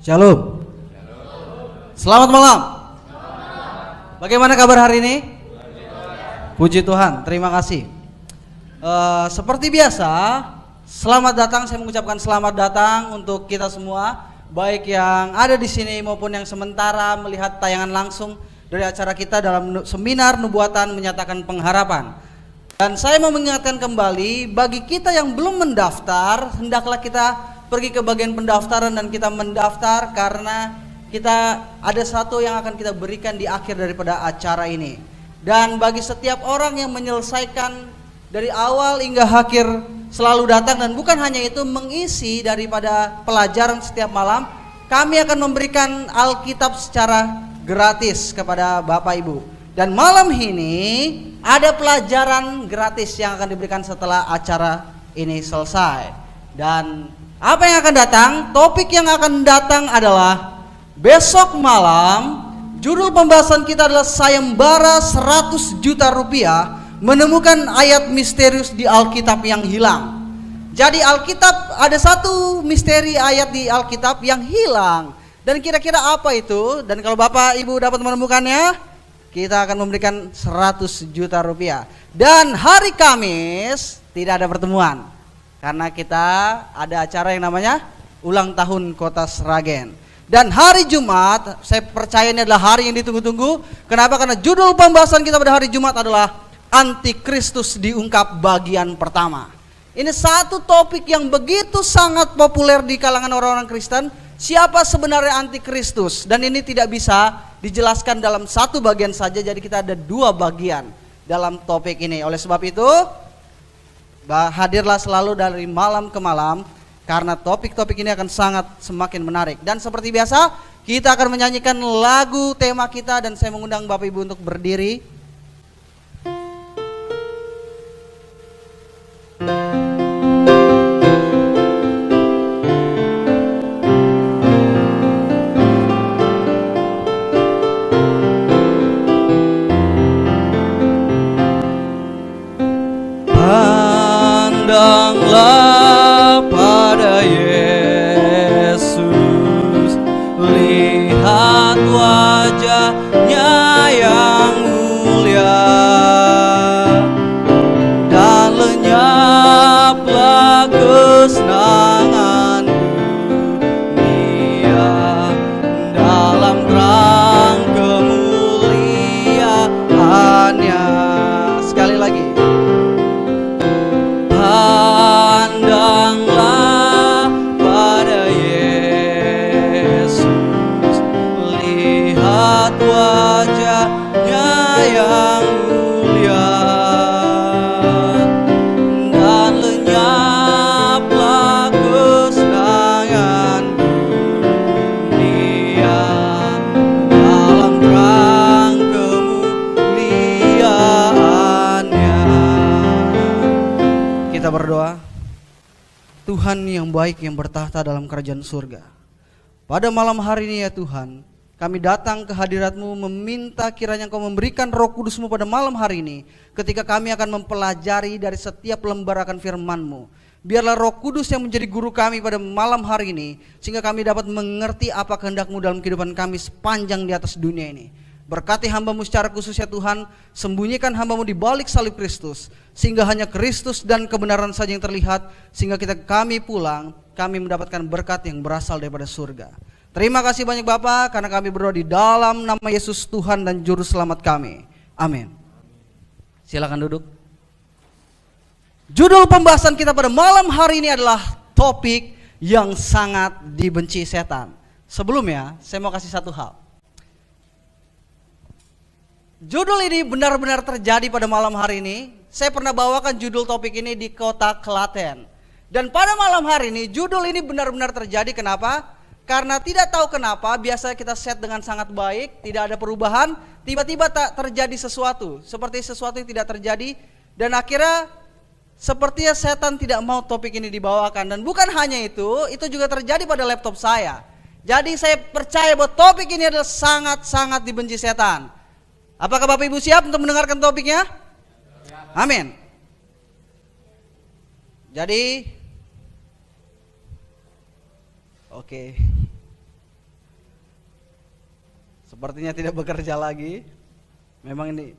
Shalom. Selamat malam. Bagaimana kabar hari ini? Puji Tuhan, terima kasih. Seperti biasa, selamat datang. Saya mengucapkan selamat datang untuk kita semua, baik yang ada di sini maupun yang sementara melihat tayangan langsung dari acara kita dalam seminar nubuatan menyatakan pengharapan. Dan saya mau mengingatkan kembali, bagi kita yang belum mendaftar, hendaklah kita pergi ke bagian pendaftaran dan kita mendaftar, karena kita ada satu yang akan kita berikan di akhir daripada acara ini. Dan bagi setiap orang yang menyelesaikan dari awal hingga akhir selalu datang, dan bukan hanya itu, mengisi daripada pelajaran setiap malam, kami akan memberikan Alkitab secara gratis kepada Bapak Ibu. Dan malam ini ada pelajaran gratis yang akan diberikan setelah acara ini selesai. Dan apa yang akan datang? Topik yang akan datang adalah besok malam. Judul pembahasan kita adalah sayembara 100 juta rupiah, menemukan ayat misterius di Alkitab yang hilang. Jadi Alkitab ada satu misteri ayat di Alkitab yang hilang. Dan kira-kira apa itu? Dan kalau Bapak Ibu dapat menemukannya, kita akan memberikan 100 juta rupiah. Dan hari Kamis tidak ada pertemuan, karena kita ada acara yang namanya ulang tahun Kota Sragen. Dan hari Jumat, saya percaya ini adalah hari yang ditunggu-tunggu. Kenapa? Karena judul pembahasan kita pada hari Jumat adalah Antikristus diungkap bagian pertama. Ini satu topik yang begitu sangat populer di kalangan orang-orang Kristen. Siapa sebenarnya Antikristus? Dan ini tidak bisa dijelaskan dalam satu bagian saja, jadi kita ada dua bagian dalam topik ini. Oleh sebab itu, hadirlah selalu dari malam ke malam, karena topik-topik ini akan sangat semakin menarik. Dan seperti biasa, kita akan menyanyikan lagu tema kita, dan saya mengundang Bapak Ibu untuk berdiri. Pandanglah pada Yesus, lihat wajahnya yang mulia, dan lenyaplah kesenangan dunia dalam terang kemuliaannya. Sekali lagi. Pandanglah pada Yesus, lihat wajahnya yang mulia, dan lenyaplah kesenangan dunia dalam terang kemuliaannya. Kita berdoa. Tuhan yang baik yang bertahta dalam kerajaan surga, pada malam hari ini ya Tuhan, kami datang ke hadirat-Mu meminta kiranya Engkau memberikan Roh Kudus-Mu pada malam hari ini, ketika kami akan mempelajari dari setiap lembar akan firman-Mu. Biarlah Roh Kudus yang menjadi guru kami pada malam hari ini, sehingga kami dapat mengerti apa kehendak-Mu dalam kehidupan kami sepanjang di atas dunia ini. Berkati hamba-Mu secara khusus ya Tuhan, sembunyikan hamba-Mu di balik salib Kristus, sehingga hanya Kristus dan kebenaran saja yang terlihat, sehingga kami pulang, kami mendapatkan berkat yang berasal daripada surga. Terima kasih banyak Bapa, karena kami berdoa di dalam nama Yesus Tuhan dan Juru Selamat kami. Amin. Silakan duduk. Judul pembahasan kita pada malam hari ini adalah topik yang sangat dibenci setan. Sebelumnya, saya mau kasih satu hal. Judul ini benar-benar terjadi pada malam hari ini. Saya pernah bawakan judul topik ini di kota Klaten. Dan pada malam hari ini judul ini benar-benar terjadi. Kenapa? Karena tidak tahu kenapa, biasa kita set dengan sangat baik, tidak ada perubahan, tiba-tiba tak terjadi sesuatu, seperti sesuatu yang tidak terjadi. Dan akhirnya sepertinya setan tidak mau topik ini dibawakan. Dan bukan hanya itu juga terjadi pada laptop saya. Jadi saya percaya bahwa topik ini adalah sangat-sangat dibenci setan. Apakah Bapak Ibu siap untuk mendengarkan topiknya? Amin. Jadi, oke. Sepertinya tidak bekerja lagi. Memang ini.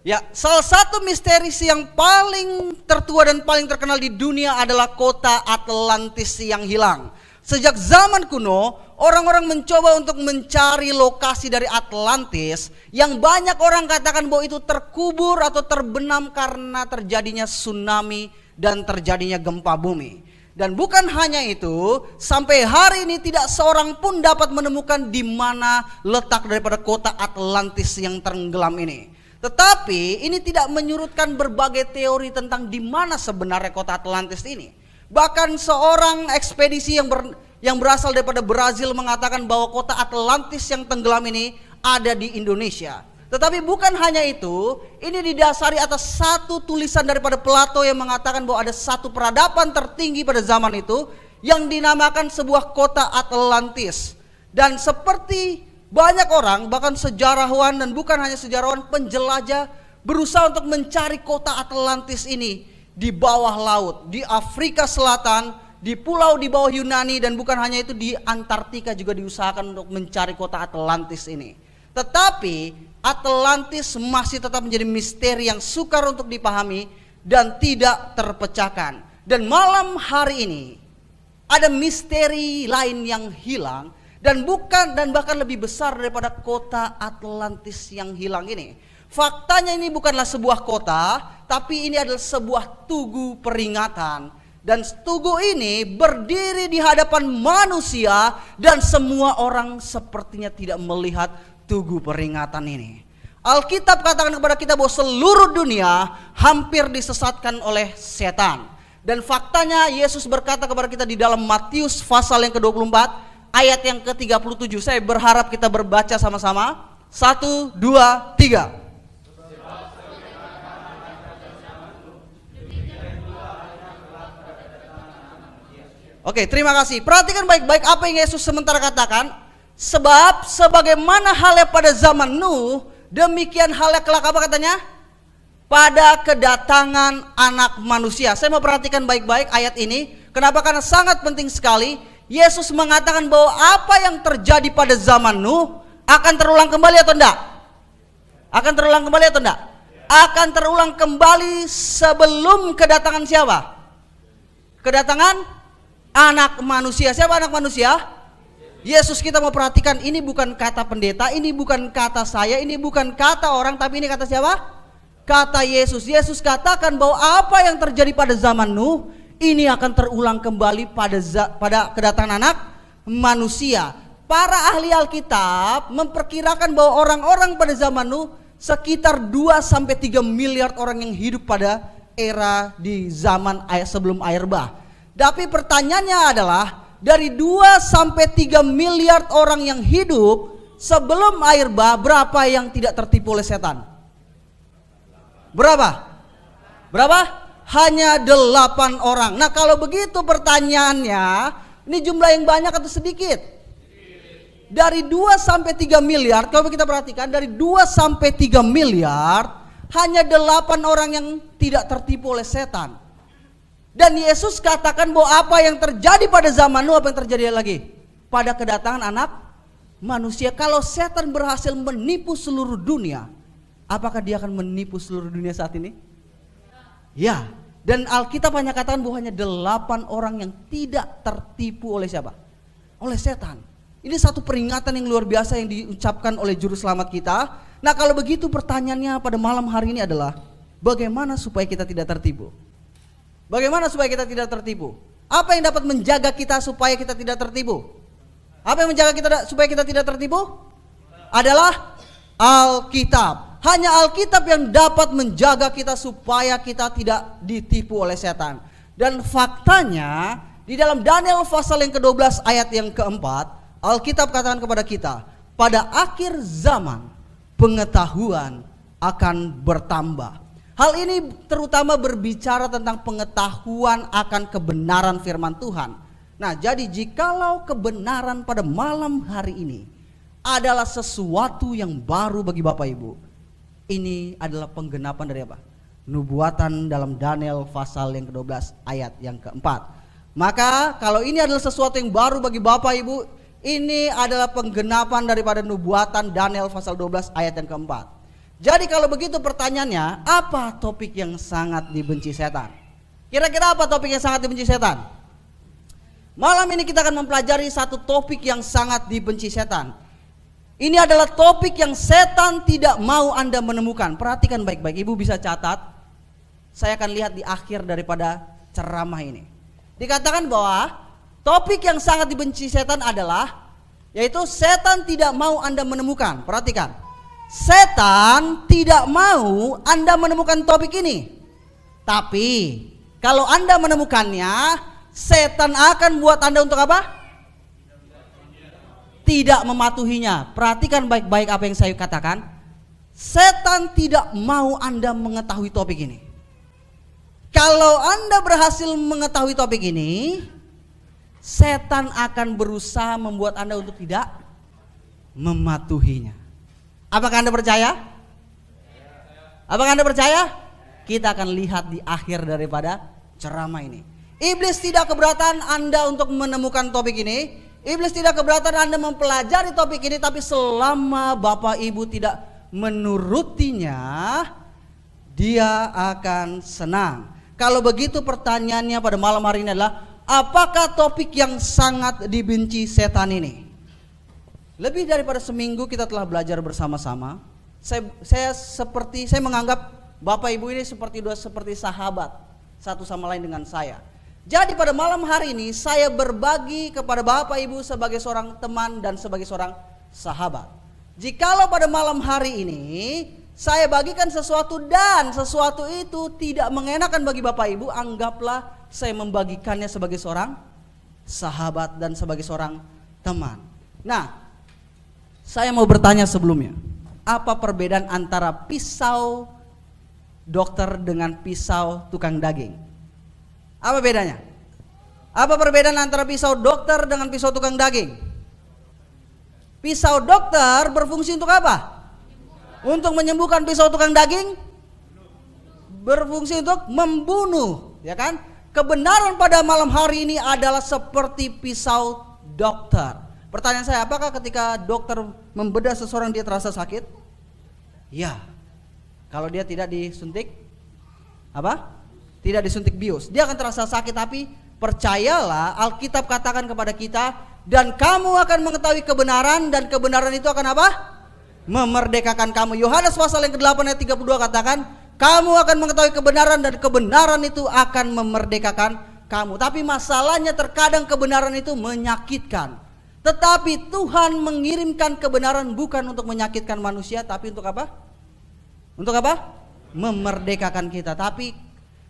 Ya, salah satu misteri yang paling tertua dan paling terkenal di dunia adalah kota Atlantis yang hilang. Sejak zaman kuno, orang-orang mencoba untuk mencari lokasi dari Atlantis yang banyak orang katakan bahwa itu terkubur atau terbenam karena terjadinya tsunami dan terjadinya gempa bumi. Dan bukan hanya itu, sampai hari ini tidak seorang pun dapat menemukan di mana letak daripada kota Atlantis yang tenggelam ini. Tetapi ini tidak menyurutkan berbagai teori tentang di mana sebenarnya kota Atlantis ini. Bahkan seorang ekspedisi yang berasal daripada Brazil mengatakan bahwa kota Atlantis yang tenggelam ini ada di Indonesia. Tetapi bukan hanya itu, ini didasari atas satu tulisan daripada Plato yang mengatakan bahwa ada satu peradaban tertinggi pada zaman itu yang dinamakan sebuah kota Atlantis. Dan seperti banyak orang, bahkan sejarawan dan bukan hanya sejarawan, penjelajah berusaha untuk mencari kota Atlantis ini di bawah laut, di Afrika Selatan, di pulau di bawah Yunani, dan bukan hanya itu, di Antartika juga diusahakan untuk mencari kota Atlantis ini. Tetapi Atlantis masih tetap menjadi misteri yang sukar untuk dipahami dan tidak terpecahkan. Dan malam hari ini ada misteri lain yang hilang dan bahkan lebih besar daripada kota Atlantis yang hilang ini. Faktanya ini bukanlah sebuah kota, tapi ini adalah sebuah tugu peringatan. Dan tugu ini berdiri di hadapan manusia dan semua orang sepertinya tidak melihat tugu peringatan ini. Alkitab katakan kepada kita bahwa seluruh dunia hampir disesatkan oleh setan. Dan faktanya Yesus berkata kepada kita di dalam Matius pasal yang ke-24 ayat yang ke-37. Saya berharap kita berbaca sama-sama. 1, 2, 3. Oke, terima kasih. Perhatikan baik-baik apa yang Yesus sementara katakan. Sebab sebagaimana halnya pada zaman Nuh, demikian halnya kelak apa katanya? Pada kedatangan anak manusia. Saya mau perhatikan baik-baik ayat ini. Kenapa? Karena sangat penting sekali. Yesus mengatakan bahwa apa yang terjadi pada zaman Nuh akan terulang kembali atau enggak? Akan terulang kembali atau enggak? Akan terulang kembali sebelum kedatangan siapa? Kedatangan anak manusia. Siapa anak manusia? Yesus. Kita mau perhatikan, ini bukan kata pendeta, ini bukan kata saya, ini bukan kata orang, tapi ini kata siapa? Kata Yesus. Yesus katakan bahwa apa yang terjadi pada zaman Nuh ini akan terulang kembali pada kedatangan anak manusia. Para ahli Alkitab memperkirakan bahwa orang-orang pada zaman Nuh sekitar 2-3 miliar orang yang hidup pada era di zaman sebelum air bah. Tapi pertanyaannya adalah, dari 2-3 miliar orang yang hidup sebelum air bah, berapa yang tidak tertipu oleh setan? Berapa? Hanya 8 orang. Nah, kalau begitu pertanyaannya, ini jumlah yang banyak atau sedikit? Dari 2-3 miliar, kalau kita perhatikan, dari 2-3 miliar, hanya 8 orang yang tidak tertipu oleh setan. Dan Yesus katakan bahwa apa yang terjadi pada zaman Nuh, apa yang terjadi lagi? Pada kedatangan anak manusia. Kalau setan berhasil menipu seluruh dunia, apakah dia akan menipu seluruh dunia saat ini? Ya. Dan Alkitab hanya katakan bahwa hanya 8 orang yang tidak tertipu oleh siapa? Oleh setan. Ini satu peringatan yang luar biasa yang diucapkan oleh juru selamat kita. Nah, kalau begitu pertanyaannya pada malam hari ini adalah, bagaimana supaya kita tidak tertipu? Bagaimana supaya kita tidak tertipu? Apa yang dapat menjaga kita supaya kita tidak tertipu? Apa yang menjaga kita supaya kita tidak tertipu? Adalah Alkitab. Hanya Alkitab yang dapat menjaga kita supaya kita tidak ditipu oleh setan. Dan faktanya di dalam Daniel pasal yang ke-12 ayat yang keempat, Alkitab katakan kepada kita, pada akhir zaman pengetahuan akan bertambah. Hal ini terutama berbicara tentang pengetahuan akan kebenaran firman Tuhan. Nah, jadi jikalau kebenaran pada malam hari ini adalah sesuatu yang baru bagi Bapak Ibu, ini adalah penggenapan dari apa? Nubuatan dalam Daniel pasal yang ke-12 ayat yang keempat. Maka kalau ini adalah sesuatu yang baru bagi Bapak Ibu, Ini adalah penggenapan daripada nubuatan Daniel pasal 12 ayat yang keempat. Jadi kalau begitu pertanyaannya, apa topik yang sangat dibenci setan? Kira-kira apa topik yang sangat dibenci setan? Malam ini kita akan mempelajari satu topik yang sangat dibenci setan. Ini adalah topik yang setan tidak mau Anda menemukan. Perhatikan baik-baik, Ibu bisa catat. Saya akan lihat di akhir daripada ceramah ini. Dikatakan bahwa topik yang sangat dibenci setan adalah, yaitu setan tidak mau Anda menemukan. Perhatikan, setan tidak mau Anda menemukan topik ini. Tapi kalau Anda menemukannya, setan akan buat Anda untuk apa? Tidak mematuhinya. Perhatikan baik-baik apa yang saya katakan. Setan tidak mau Anda mengetahui topik ini. Kalau Anda berhasil mengetahui topik ini, setan akan berusaha membuat Anda untuk tidak mematuhinya. Apakah Anda percaya? Apakah Anda percaya? Kita akan lihat di akhir daripada ceramah ini. Iblis tidak keberatan Anda untuk menemukan topik ini. Iblis tidak keberatan Anda mempelajari topik ini. Tapi selama Bapak Ibu tidak menurutinya, dia akan senang. Kalau begitu pertanyaannya pada malam hari ini adalah, apakah topik yang sangat dibenci setan ini? Lebih daripada seminggu kita telah belajar bersama-sama. Saya menganggap Bapak Ibu ini seperti sahabat satu sama lain dengan saya. Jadi pada malam hari ini saya berbagi kepada Bapak Ibu sebagai seorang teman dan sebagai seorang sahabat. Jikalau pada malam hari ini saya bagikan sesuatu dan sesuatu itu tidak mengenakan bagi Bapak Ibu, anggaplah saya membagikannya sebagai seorang sahabat dan sebagai seorang teman. Nah, saya mau bertanya sebelumnya, apa perbedaan antara pisau dokter dengan pisau tukang daging? Apa bedanya? Apa perbedaan antara pisau dokter dengan pisau tukang daging? Pisau dokter berfungsi untuk apa? Untuk menyembuhkan. Pisau tukang daging berfungsi untuk membunuh, ya kan? Kebenaran pada malam hari ini adalah seperti pisau dokter. Pertanyaan saya, apakah ketika dokter membedah seseorang dia terasa sakit? Ya. Kalau dia tidak disuntik apa? Tidak disuntik bius, dia akan terasa sakit. Tapi percayalah, Alkitab katakan kepada kita, dan kamu akan mengetahui kebenaran, dan kebenaran itu akan apa? Memerdekakan kamu. Yohanes pasal yang ke-8 ayat 32 katakan, kamu akan mengetahui kebenaran, dan kebenaran itu akan memerdekakan kamu. Tapi masalahnya terkadang kebenaran itu menyakitkan. Tetapi Tuhan mengirimkan kebenaran bukan untuk menyakitkan manusia, tapi untuk apa? Untuk apa? Memerdekakan kita. Tapi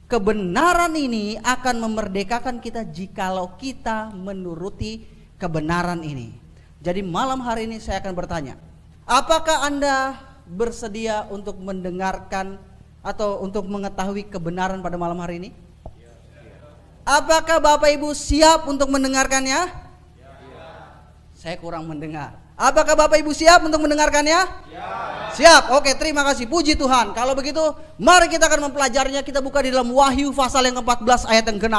kebenaran ini akan memerdekakan kita jikalau kita menuruti kebenaran ini. Jadi malam hari ini saya akan bertanya, apakah Anda bersedia untuk mendengarkan atau untuk mengetahui kebenaran pada malam hari ini? Apakah Bapak Ibu siap untuk mendengarkannya? Saya kurang mendengar. Apakah Bapak Ibu siap untuk mendengarkannya? Siap. Oke, terima kasih. Puji Tuhan. Kalau begitu, mari kita akan mempelajarinya. Kita buka di dalam Wahyu pasal yang ke-14 ayat yang ke-6.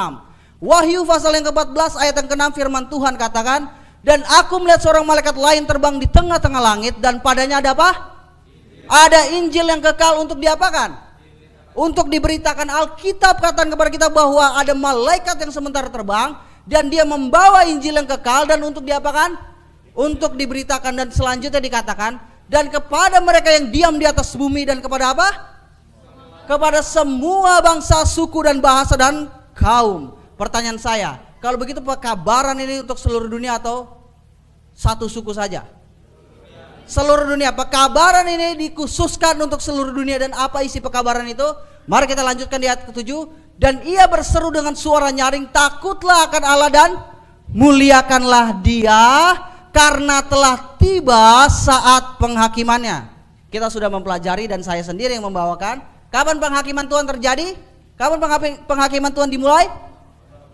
Wahyu pasal yang ke-14 ayat yang ke-6, firman Tuhan katakan, dan aku melihat seorang malaikat lain terbang di tengah-tengah langit, dan padanya ada apa? Ada Injil yang kekal untuk diapakan? Untuk diberitakan. Alkitab katakan kepada kita bahwa ada malaikat yang sementara terbang, dan dia membawa Injil yang kekal, dan untuk diapakan? Untuk diberitakan. Dan selanjutnya dikatakan, dan kepada mereka yang diam di atas bumi, dan kepada apa? Kepada semua bangsa, suku dan bahasa dan kaum. Pertanyaan saya, kalau begitu pekabaran ini untuk seluruh dunia atau satu suku saja? Seluruh dunia. Pekabaran ini dikhususkan untuk seluruh dunia. Dan apa isi pekabaran itu? Mari kita lanjutkan di ayat ke-7. Dan ia berseru dengan suara nyaring, takutlah akan Allah dan muliakanlah Dia, karena telah tiba saat penghakimannya. Kita sudah mempelajari dan saya sendiri yang membawakan. Kapan penghakiman Tuhan terjadi? Kapan penghakiman Tuhan dimulai?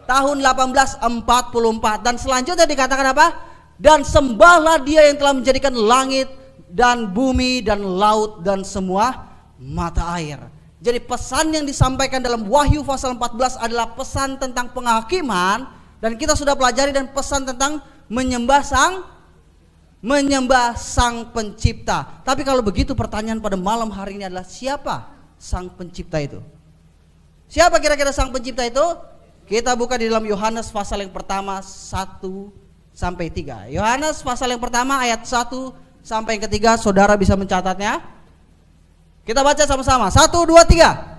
Tahun 1844. Dan selanjutnya dikatakan apa? Dan sembahlah Dia yang telah menjadikan langit dan bumi dan laut dan semua mata air. Jadi pesan yang disampaikan dalam Wahyu pasal 14 adalah pesan tentang penghakiman. Dan kita sudah pelajari dan pesan tentang menyembah sang pencipta. Tapi kalau begitu pertanyaan pada malam hari ini adalah siapa sang pencipta itu? Siapa kira-kira sang pencipta itu? Kita buka di dalam Yohanes pasal yang pertama 1 sampai 3. Yohanes pasal yang pertama ayat 1 sampai yang ketiga, saudara bisa mencatatnya. Kita baca sama-sama. 1, 2, 3.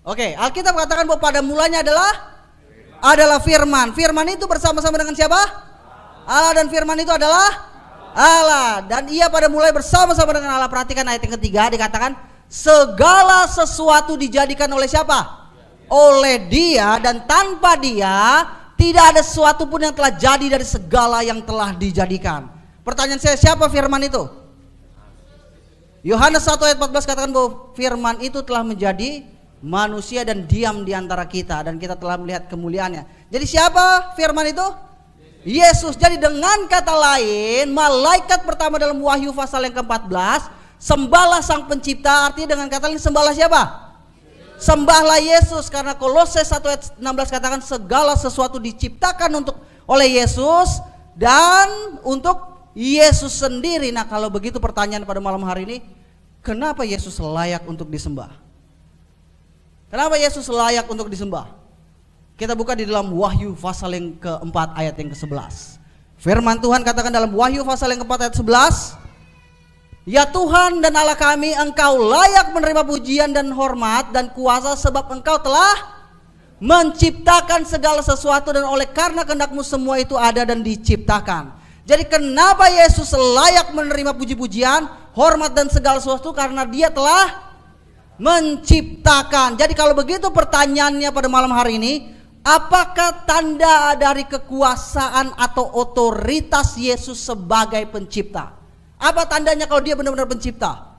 Oke, Alkitab katakan bahwa pada mulanya adalah firman. Firman itu bersama-sama dengan siapa? Allah, dan firman itu adalah Allah. Dan ia pada mulai bersama-sama dengan Allah. Perhatikan ayat yang ketiga, dikatakan segala sesuatu dijadikan oleh siapa? Oleh Dia, dan tanpa Dia tidak ada sesuatu pun yang telah jadi dari segala yang telah dijadikan. Pertanyaan saya, siapa firman itu? Yohanes 1 ayat 14 katakan bahwa firman itu telah menjadi manusia dan diam di antara kita, dan kita telah melihat kemuliaannya. Jadi siapa firman itu? Yesus. Jadi dengan kata lain, malaikat pertama dalam Wahyu pasal yang ke-14, sembahlah sang pencipta, artinya dengan kata lain sembahlah siapa? Sembahlah Yesus, karena Kolose 1 ayat 16 katakan segala sesuatu diciptakan oleh Yesus dan untuk Yesus sendiri. Nah, kalau begitu pertanyaan pada malam hari ini, kenapa Yesus layak untuk disembah? Kenapa Yesus layak untuk disembah? Kita buka di dalam Wahyu pasal yang keempat ayat yang ke-11. Firman Tuhan katakan dalam Wahyu pasal yang keempat ayat 11, ya Tuhan dan Allah kami, Engkau layak menerima pujian dan hormat dan kuasa, sebab Engkau telah menciptakan segala sesuatu, dan oleh karena kehendak-Mu semua itu ada dan diciptakan. Jadi kenapa Yesus layak menerima puji-pujian, hormat dan segala sesuatu? Karena Dia telah menciptakan. Jadi kalau begitu pertanyaannya pada malam hari ini, apakah tanda dari kekuasaan atau otoritas Yesus sebagai pencipta? Apa tandanya kalau Dia benar-benar pencipta?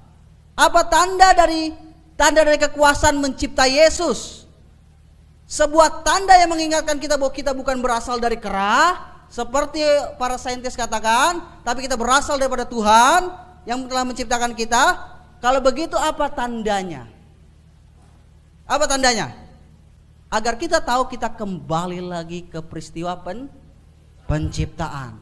Apa tanda dari kekuasaan mencipta Yesus? Sebuah tanda yang mengingatkan kita bahwa kita bukan berasal dari kera seperti para saintis katakan, tapi kita berasal daripada Tuhan yang telah menciptakan kita. Kalau begitu apa tandanya? Apa tandanya? Agar kita tahu kita kembali lagi ke peristiwa penciptaan.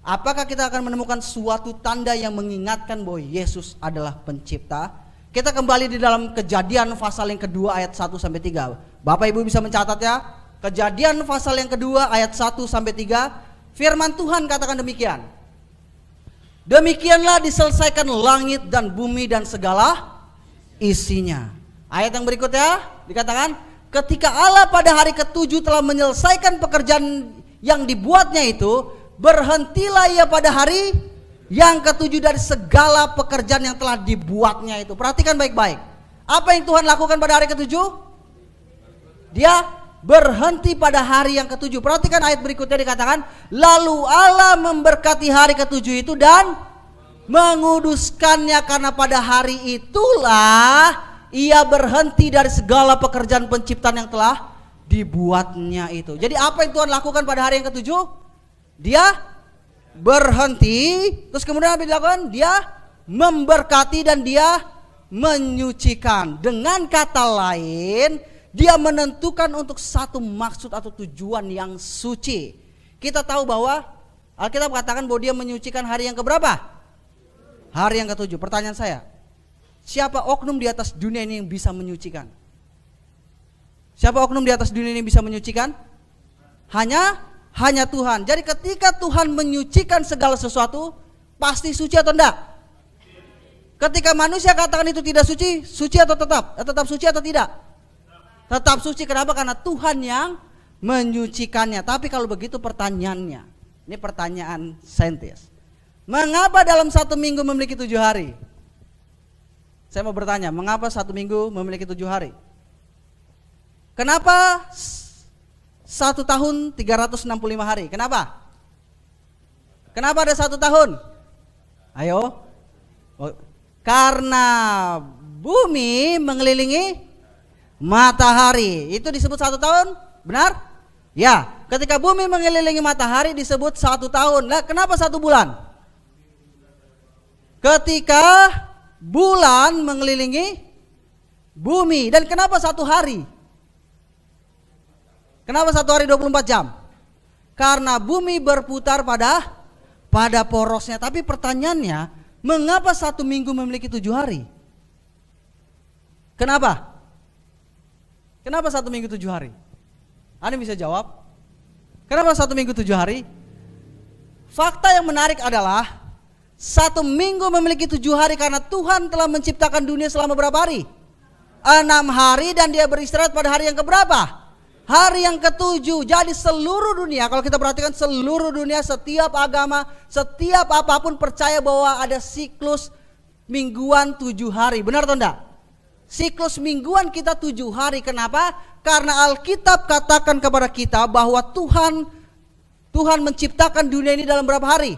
Apakah kita akan menemukan suatu tanda yang mengingatkan bahwa Yesus adalah pencipta? Kita kembali di dalam Kejadian pasal yang kedua ayat 1 sampai 3. Bapak Ibu bisa mencatat ya. Kejadian pasal yang kedua ayat 1 sampai 3. Firman Tuhan katakan demikian. Demikianlah diselesaikan langit dan bumi dan segala isinya. Ayat yang berikutnya dikatakan, ketika Allah pada hari ke-7 telah menyelesaikan pekerjaan yang dibuatnya itu, berhentilah Ia pada hari yang ke-7 dari segala pekerjaan yang telah dibuatnya itu. Perhatikan baik-baik. Apa yang Tuhan lakukan pada hari ke-7? Dia berhenti pada hari yang ke-7. Perhatikan ayat berikutnya dikatakan, lalu Allah memberkati hari ke-7 itu dan menguduskannya, karena pada hari itulah Ia berhenti dari segala pekerjaan penciptaan yang telah dibuatnya itu. Jadi apa yang Tuhan lakukan pada hari yang ke-7? Dia berhenti, terus kemudian apa yang dilakukan? Dia memberkati dan Dia menyucikan. Dengan kata lain, Dia menentukan untuk satu maksud atau tujuan yang suci. Kita tahu bahwa Alkitab katakan bahwa Dia menyucikan hari yang keberapa? Hari yang ke-7. Pertanyaan saya, siapa oknum di atas dunia ini yang bisa menyucikan? Siapa oknum di atas dunia ini yang bisa menyucikan? Hanya Tuhan. Jadi ketika Tuhan menyucikan segala sesuatu, pasti suci atau enggak? Ketika manusia katakan itu tidak suci, suci atau tetap? Tetap suci atau tidak? Tetap suci. Kenapa? Karena Tuhan yang menyucikannya. Tapi kalau begitu pertanyaannya, ini pertanyaan saintis, mengapa dalam satu minggu memiliki 7 hari? Saya mau bertanya, mengapa satu minggu memiliki 7 hari? Kenapa 1 tahun 365 hari? Kenapa? Kenapa ada 1 tahun? Ayo. Karena bumi mengelilingi matahari. Itu disebut 1 tahun? Benar? Ya. Ketika bumi mengelilingi matahari disebut 1 tahun. Nah, kenapa 1 bulan? Ketika bulan mengelilingi bumi. Dan kenapa satu hari? Kenapa satu hari 24 jam? Karena bumi berputar pada porosnya. Tapi pertanyaannya, mengapa satu minggu memiliki 7 hari? Kenapa? Kenapa satu minggu 7 hari? Anda bisa jawab? Kenapa satu minggu 7 hari? Fakta yang menarik adalah satu minggu memiliki 7 hari karena Tuhan telah menciptakan dunia selama berapa hari? 6 hari dan dia beristirahat pada hari yang keberapa? Hari yang ke-7. Jadi seluruh dunia, kalau kita perhatikan seluruh dunia, setiap agama, setiap apapun percaya bahwa ada siklus mingguan 7 hari. Benar atau enggak? Siklus mingguan kita 7 hari. Kenapa? Karena Alkitab katakan kepada kita bahwa Tuhan menciptakan dunia ini dalam berapa hari?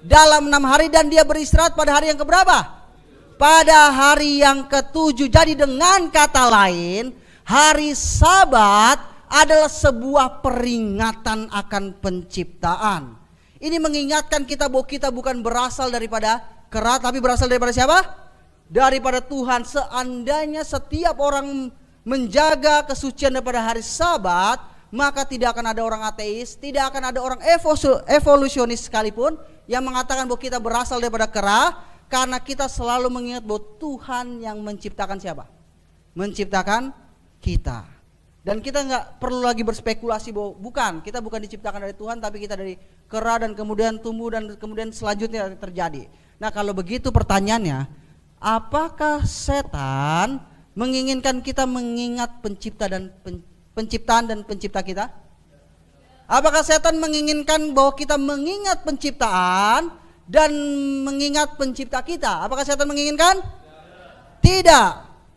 Dalam 6 hari dan dia beristirahat pada hari yang keberapa? Pada hari yang ke-7. Jadi dengan kata lain, hari Sabat adalah sebuah peringatan akan penciptaan. Ini mengingatkan kita bahwa kita bukan berasal daripada kera, tapi berasal daripada siapa? Daripada Tuhan. Seandainya setiap orang menjaga kesucian daripada hari Sabat, maka tidak akan ada orang ateis, tidak akan ada orang evolusionis sekalipun yang mengatakan bahwa kita berasal daripada kera, karena kita selalu mengingat bahwa Tuhan yang menciptakan siapa? Menciptakan kita. Dan kita nggak perlu lagi berspekulasi bahwa kita bukan diciptakan dari Tuhan, tapi kita dari kera dan kemudian tumbuh dan kemudian selanjutnya terjadi. Nah, kalau begitu pertanyaannya, apakah setan menginginkan kita mengingat penciptaan dan pencipta kita? Apakah setan menginginkan bahwa kita mengingat penciptaan dan mengingat pencipta kita? Apakah setan menginginkan? Tidak.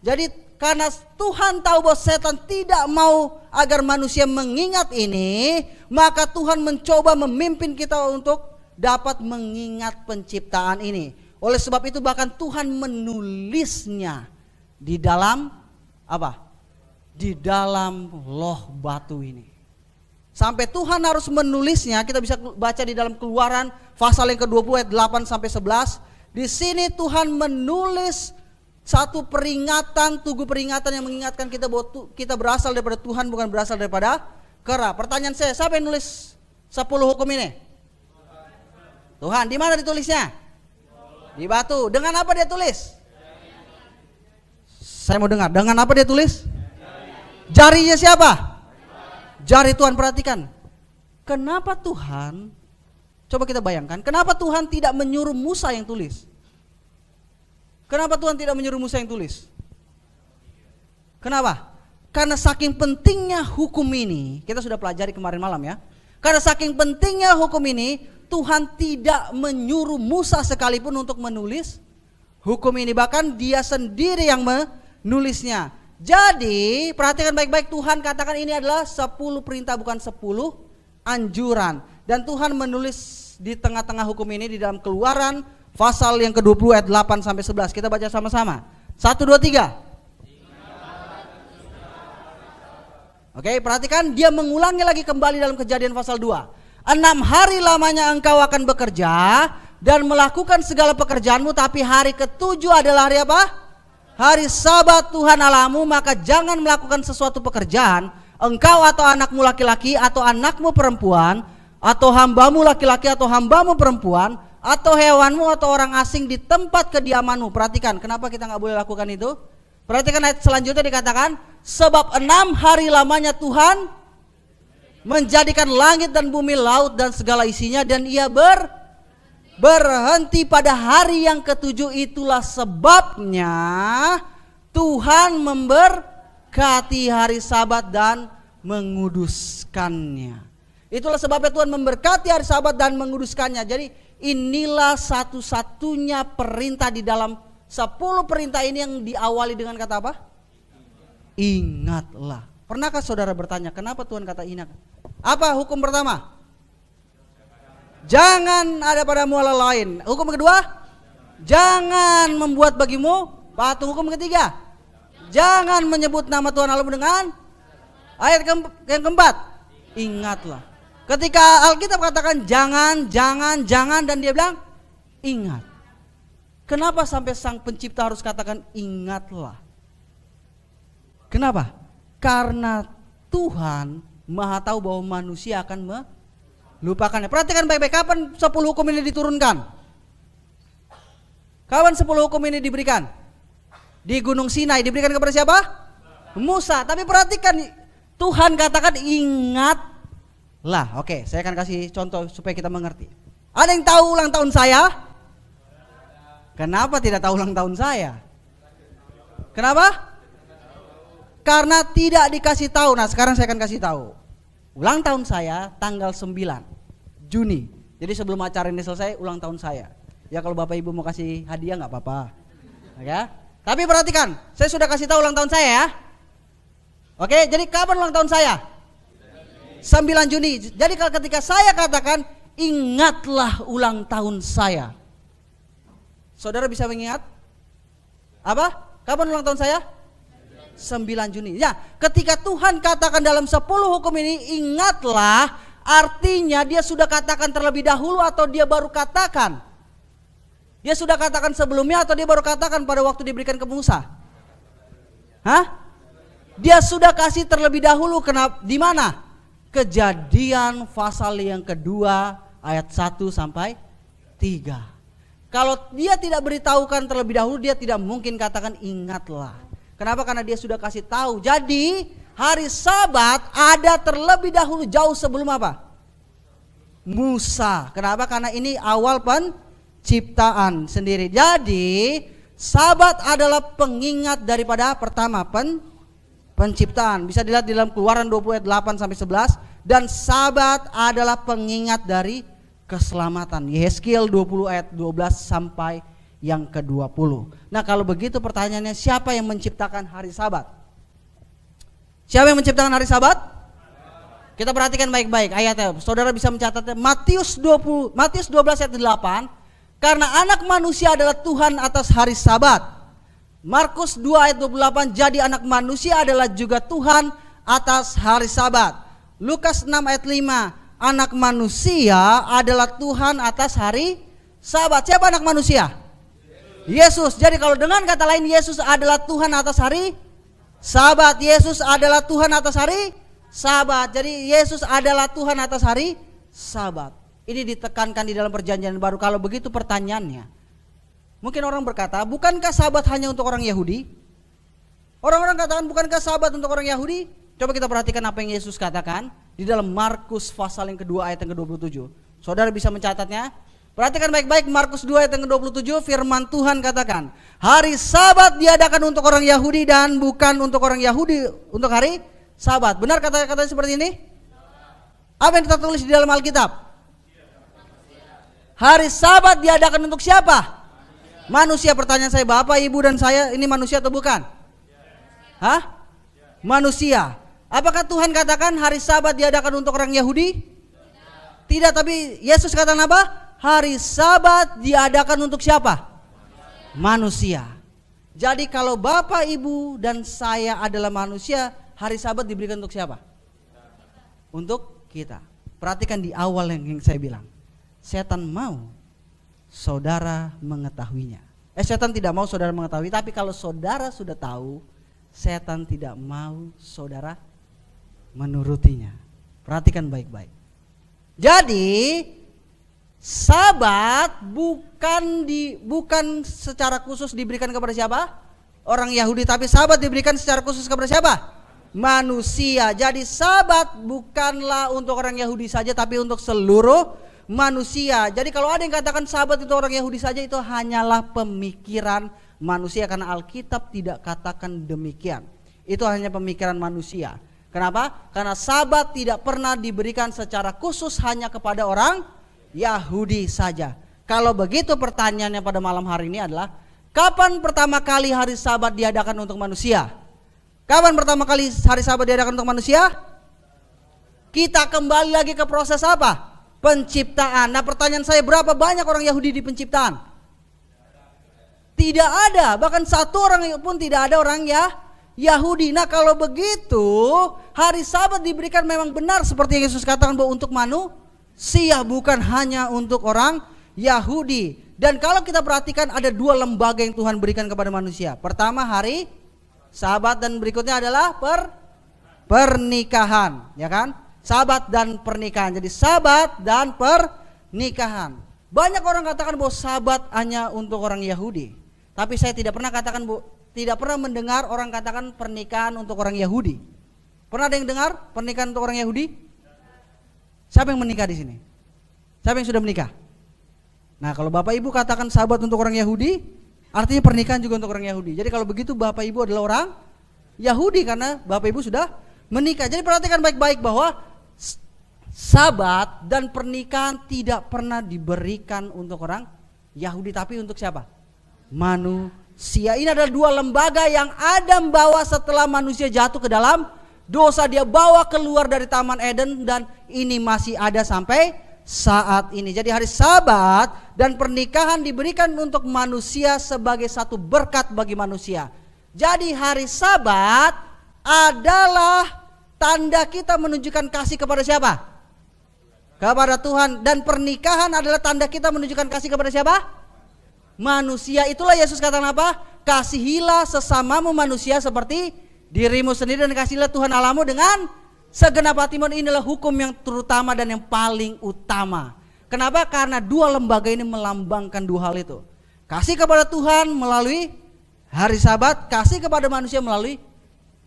Jadi karena Tuhan tahu bahwa setan tidak mau agar manusia mengingat ini, maka Tuhan mencoba memimpin kita untuk dapat mengingat penciptaan ini. Oleh sebab itu bahkan Tuhan menulisnya di dalam apa? Di dalam loh batu ini. Sampai Tuhan harus menulisnya, kita bisa baca di dalam Keluaran pasal yang ke-20 ayat 8 sampai 11. Di sini Tuhan menulis satu peringatan, tugu peringatan yang mengingatkan kita bahwa kita berasal daripada Tuhan, bukan berasal daripada kera. Pertanyaan saya, siapa yang nulis 10 hukum ini? Tuhan. Di mana ditulisnya? Di batu. Dengan apa dia tulis? Saya mau dengar. Dengan apa dia tulis? Jarinya siapa? Jari Tuhan. Perhatikan. Kenapa Tuhan? Coba kita bayangkan. Kenapa Tuhan tidak menyuruh Musa yang tulis? Kenapa Tuhan tidak menyuruh Musa yang tulis? Kenapa? Karena saking pentingnya hukum ini, kita sudah pelajari kemarin malam ya. Karena saking pentingnya hukum ini, Tuhan tidak menyuruh Musa sekalipun untuk menulis hukum ini. Bahkan dia sendiri yang menulisnya. Jadi perhatikan baik-baik, Tuhan katakan ini adalah 10 perintah, bukan 10 anjuran. Dan Tuhan menulis di tengah-tengah hukum ini di dalam Keluaran pasal yang ke-20 ayat 8 sampai 11. Kita baca sama-sama. 1, 2, 3. Oke, perhatikan dia mengulangi lagi kembali dalam Kejadian pasal 2. 6 hari lamanya engkau akan bekerja dan melakukan segala pekerjaanmu, tapi hari ke-7 adalah hari apa? Hari Sabat Tuhan Allahmu, maka jangan melakukan sesuatu pekerjaan, engkau atau anakmu laki-laki atau anakmu perempuan, atau hambamu laki-laki atau hambamu perempuan, atau hewanmu atau orang asing di tempat kediamanmu. Perhatikan, kenapa kita nggak boleh lakukan itu? Perhatikan ayat selanjutnya dikatakan, sebab 6 hari lamanya Tuhan menjadikan langit dan bumi, laut dan segala isinya, dan ia berhenti pada hari yang ke-7. Itulah sebabnya Tuhan memberkati hari Sabat dan menguduskannya. Itulah sebabnya Tuhan memberkati hari Sabat dan menguduskannya. Jadi inilah satu-satunya perintah di dalam 10 perintah ini yang diawali dengan kata apa? Ingatlah. Pernahkah saudara bertanya, kenapa Tuhan kata ingat? Apa hukum pertama? Jangan ada padamu Allah lain. Hukum kedua? Jangan membuat bagimu patung. Hukum ketiga? Jangan menyebut nama Tuhan Allahmu dengan ayat yang keempat. Ingatlah. Ketika Alkitab katakan jangan, dan dia bilang ingat. Kenapa sampai sang pencipta harus katakan ingatlah? Kenapa? Karena Tuhan Maha tahu bahwa manusia akan melupakannya. Perhatikan baik-baik, kapan 10 hukum ini diturunkan? Kapan 10 hukum ini diberikan? Di Gunung Sinai, diberikan kepada siapa? Musa. Tapi perhatikan, Tuhan katakan ingatlah. Oke, saya akan kasih contoh supaya kita mengerti. Ada yang tahu ulang tahun saya? Kenapa tidak tahu ulang tahun saya? Kenapa? Karena tidak dikasih tahu. Nah, sekarang saya akan kasih tahu. Ulang tahun saya tanggal 9 Juni. Jadi sebelum acara ini selesai, ulang tahun saya. Ya kalau Bapak Ibu mau kasih hadiah nggak apa-apa. Ya. Tapi perhatikan, saya sudah kasih tahu ulang tahun saya ya. Oke, jadi kapan ulang tahun saya? 9 Juni. Jadi kalau ketika saya katakan ingatlah ulang tahun saya, saudara bisa mengingat? Apa? Kapan ulang tahun saya? 9 Juni. Ya, ketika Tuhan katakan dalam 10 hukum ini ingatlah, artinya dia sudah katakan terlebih dahulu atau dia baru katakan? Dia sudah katakan sebelumnya atau dia baru katakan pada waktu diberikan ke Musa? Hah? Dia sudah kasih terlebih dahulu. Kenapa? Di mana? Kejadian pasal yang kedua ayat 1 sampai 3. Kalau dia tidak beritahukan terlebih dahulu, dia tidak mungkin katakan ingatlah. Kenapa? Karena dia sudah kasih tahu. Jadi hari Sabat ada terlebih dahulu, jauh sebelum apa? Musa. Kenapa? Karena ini awal penciptaan sendiri. Jadi Sabat adalah pengingat daripada pertama penciptaan. Bisa dilihat di dalam Keluaran 20 ayat 8 sampai 11. Dan Sabat adalah pengingat dari keselamatan. Yehezkiel 20 ayat 12 sampai yang ke-20. Nah, kalau begitu pertanyaannya, siapa yang menciptakan hari Sabat? Siapa yang menciptakan hari Sabat? Kita perhatikan baik-baik ayatnya. Saudara bisa mencatatnya. Matius 12 ayat 8. Karena anak manusia adalah Tuhan atas hari Sabat. Markus 2 ayat 28. Jadi anak manusia adalah juga Tuhan atas hari Sabat. Lukas 6 ayat 5. Anak manusia adalah Tuhan atas hari Sabat. Siapa anak manusia? Yesus. Jadi kalau dengan kata lain, Yesus adalah Tuhan atas hari Sabat. Yesus adalah Tuhan atas hari Sabat. Jadi Yesus adalah Tuhan atas hari Sabat. Ini ditekankan di dalam perjanjian baru. Kalau begitu pertanyaannya, mungkin orang berkata, bukankah Sabat hanya untuk orang Yahudi? Orang-orang katakan, bukankah Sabat untuk orang Yahudi? Coba kita perhatikan apa yang Yesus katakan di dalam Markus pasal yang kedua ayat yang ke-27. Saudara bisa mencatatnya. Perhatikan baik-baik Markus 2 ayat yang ke-27, firman Tuhan katakan, hari Sabat diadakan untuk orang Yahudi dan bukan untuk orang Yahudi untuk hari Sabat. Benar kata-kata seperti ini? Apa yang kita tulis di dalam Alkitab? Hari Sabat diadakan untuk siapa? Manusia. Pertanyaan saya, Bapak, Ibu dan saya ini manusia atau bukan? Hah? Manusia. Apakah Tuhan katakan hari Sabat diadakan untuk orang Yahudi? Tidak, tapi Yesus katakan apa? Hari Sabat diadakan untuk siapa? Manusia. Jadi kalau Bapak, Ibu dan saya adalah manusia, hari Sabat diberikan untuk siapa? Untuk kita. Perhatikan di awal yang saya bilang. Setan mau saudara mengetahuinya. Setan tidak mau saudara mengetahui, tapi kalau saudara sudah tahu, setan tidak mau saudara menurutinya. Perhatikan baik-baik. Jadi Sabat bukan secara khusus diberikan kepada siapa? Orang Yahudi, tapi Sabat diberikan secara khusus kepada siapa? Manusia. Jadi Sabat bukanlah untuk orang Yahudi saja, tapi untuk seluruh manusia. Jadi kalau ada yang katakan Sabat itu orang Yahudi saja, itu hanyalah pemikiran manusia, karena Alkitab tidak katakan demikian. Itu hanya pemikiran manusia. Kenapa? Karena Sabat tidak pernah diberikan secara khusus hanya kepada orang Yahudi saja. Kalau begitu pertanyaannya pada malam hari ini adalah, kapan pertama kali hari Sabat diadakan untuk manusia? Kapan pertama kali hari Sabat diadakan untuk manusia? Kita kembali lagi ke proses apa? Penciptaan. Nah, pertanyaan saya, berapa banyak orang Yahudi di penciptaan? Tidak ada, bahkan satu orang pun tidak ada orang Yahudi. Nah, kalau begitu hari Sabat diberikan memang benar seperti yang Yesus katakan, bahwa untuk manusia, bukan hanya untuk orang Yahudi. Dan kalau kita perhatikan ada dua lembaga yang Tuhan berikan kepada manusia. Pertama hari Sabat dan berikutnya adalah pernikahan, ya kan? Sabat dan pernikahan. Jadi Sabat dan pernikahan. Banyak orang katakan bahwa Sabat hanya untuk orang Yahudi. Tapi saya tidak pernah katakan, tidak pernah mendengar orang katakan pernikahan untuk orang Yahudi. Pernah ada yang dengar pernikahan untuk orang Yahudi? Siapa yang menikah di sini? Siapa yang sudah menikah? Nah, kalau Bapak Ibu katakan Sabat untuk orang Yahudi, artinya pernikahan juga untuk orang Yahudi. Jadi kalau begitu Bapak Ibu adalah orang Yahudi karena Bapak Ibu sudah menikah. Jadi perhatikan baik-baik bahwa Sabat dan pernikahan tidak pernah diberikan untuk orang Yahudi, tapi untuk siapa? Manusia. Ini adalah dua lembaga yang Adam bawa setelah manusia jatuh ke dalam dosa. Dia bawa keluar dari Taman Eden dan ini masih ada sampai saat ini. Jadi hari Sabat dan pernikahan diberikan untuk manusia sebagai satu berkat bagi manusia. Jadi hari Sabat adalah tanda kita menunjukkan kasih kepada siapa? Kepada Tuhan. Dan pernikahan adalah tanda kita menunjukkan kasih kepada siapa? Manusia. Itulah Yesus katakan apa? Kasihilah sesamamu manusia seperti dirimu sendiri, dan kasihlah Tuhan Allahmu dengan segenap hatimu. Inilah hukum yang terutama dan yang paling utama. Kenapa? Karena dua lembaga ini melambangkan dua hal itu. Kasih kepada Tuhan melalui hari Sabat, kasih kepada manusia melalui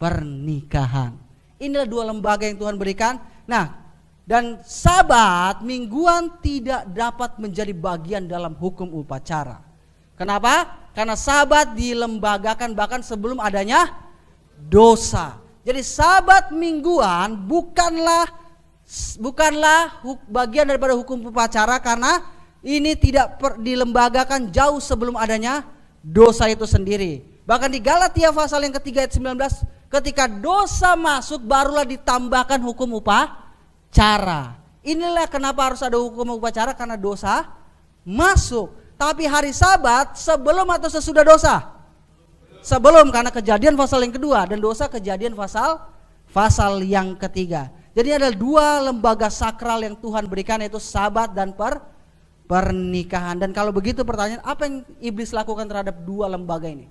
pernikahan. Inilah dua lembaga yang Tuhan berikan. Nah, dan Sabat mingguan tidak dapat menjadi bagian dalam hukum upacara. Kenapa? Karena Sabat dilembagakan bahkan sebelum adanya dosa. Jadi Sabat mingguan bukanlah bagian daripada hukum upacara karena ini tidak dilembagakan jauh sebelum adanya dosa itu sendiri. Bahkan di Galatia pasal yang ketiga ayat 19, ketika dosa masuk barulah ditambahkan hukum upacara. Inilah kenapa harus ada hukum upacara, karena dosa masuk. Tapi hari Sabat sebelum atau sesudah dosa? Sebelum, karena Kejadian pasal yang kedua dan dosa Kejadian pasal yang ketiga. Jadi ada dua lembaga sakral yang Tuhan berikan, yaitu Sabat dan pernikahan. Dan kalau begitu pertanyaan, apa yang iblis lakukan terhadap dua lembaga ini?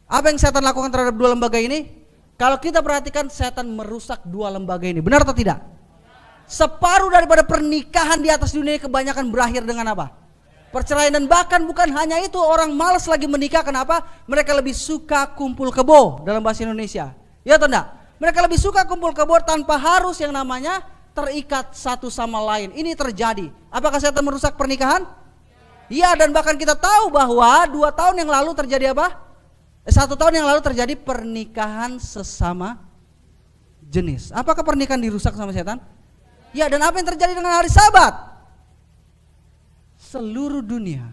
Apa yang setan lakukan terhadap dua lembaga ini? Kalau kita perhatikan, setan merusak dua lembaga ini. Benar atau tidak? Separuh daripada pernikahan di atas dunia kebanyakan berakhir dengan apa? Perceraian. Dan bahkan bukan hanya itu, orang malas lagi menikah. Kenapa? Mereka lebih suka kumpul kebo dalam bahasa Indonesia. Ya atau enggak? Mereka lebih suka kumpul kebo tanpa harus yang namanya terikat satu sama lain. Ini terjadi. Apakah setan merusak pernikahan? Iya, dan bahkan kita tahu bahwa 2 tahun yang lalu terjadi apa? 1 tahun yang lalu terjadi pernikahan sesama jenis. Apakah pernikahan dirusak sama setan? Ya, dan apa yang terjadi dengan hari Sabat? Seluruh dunia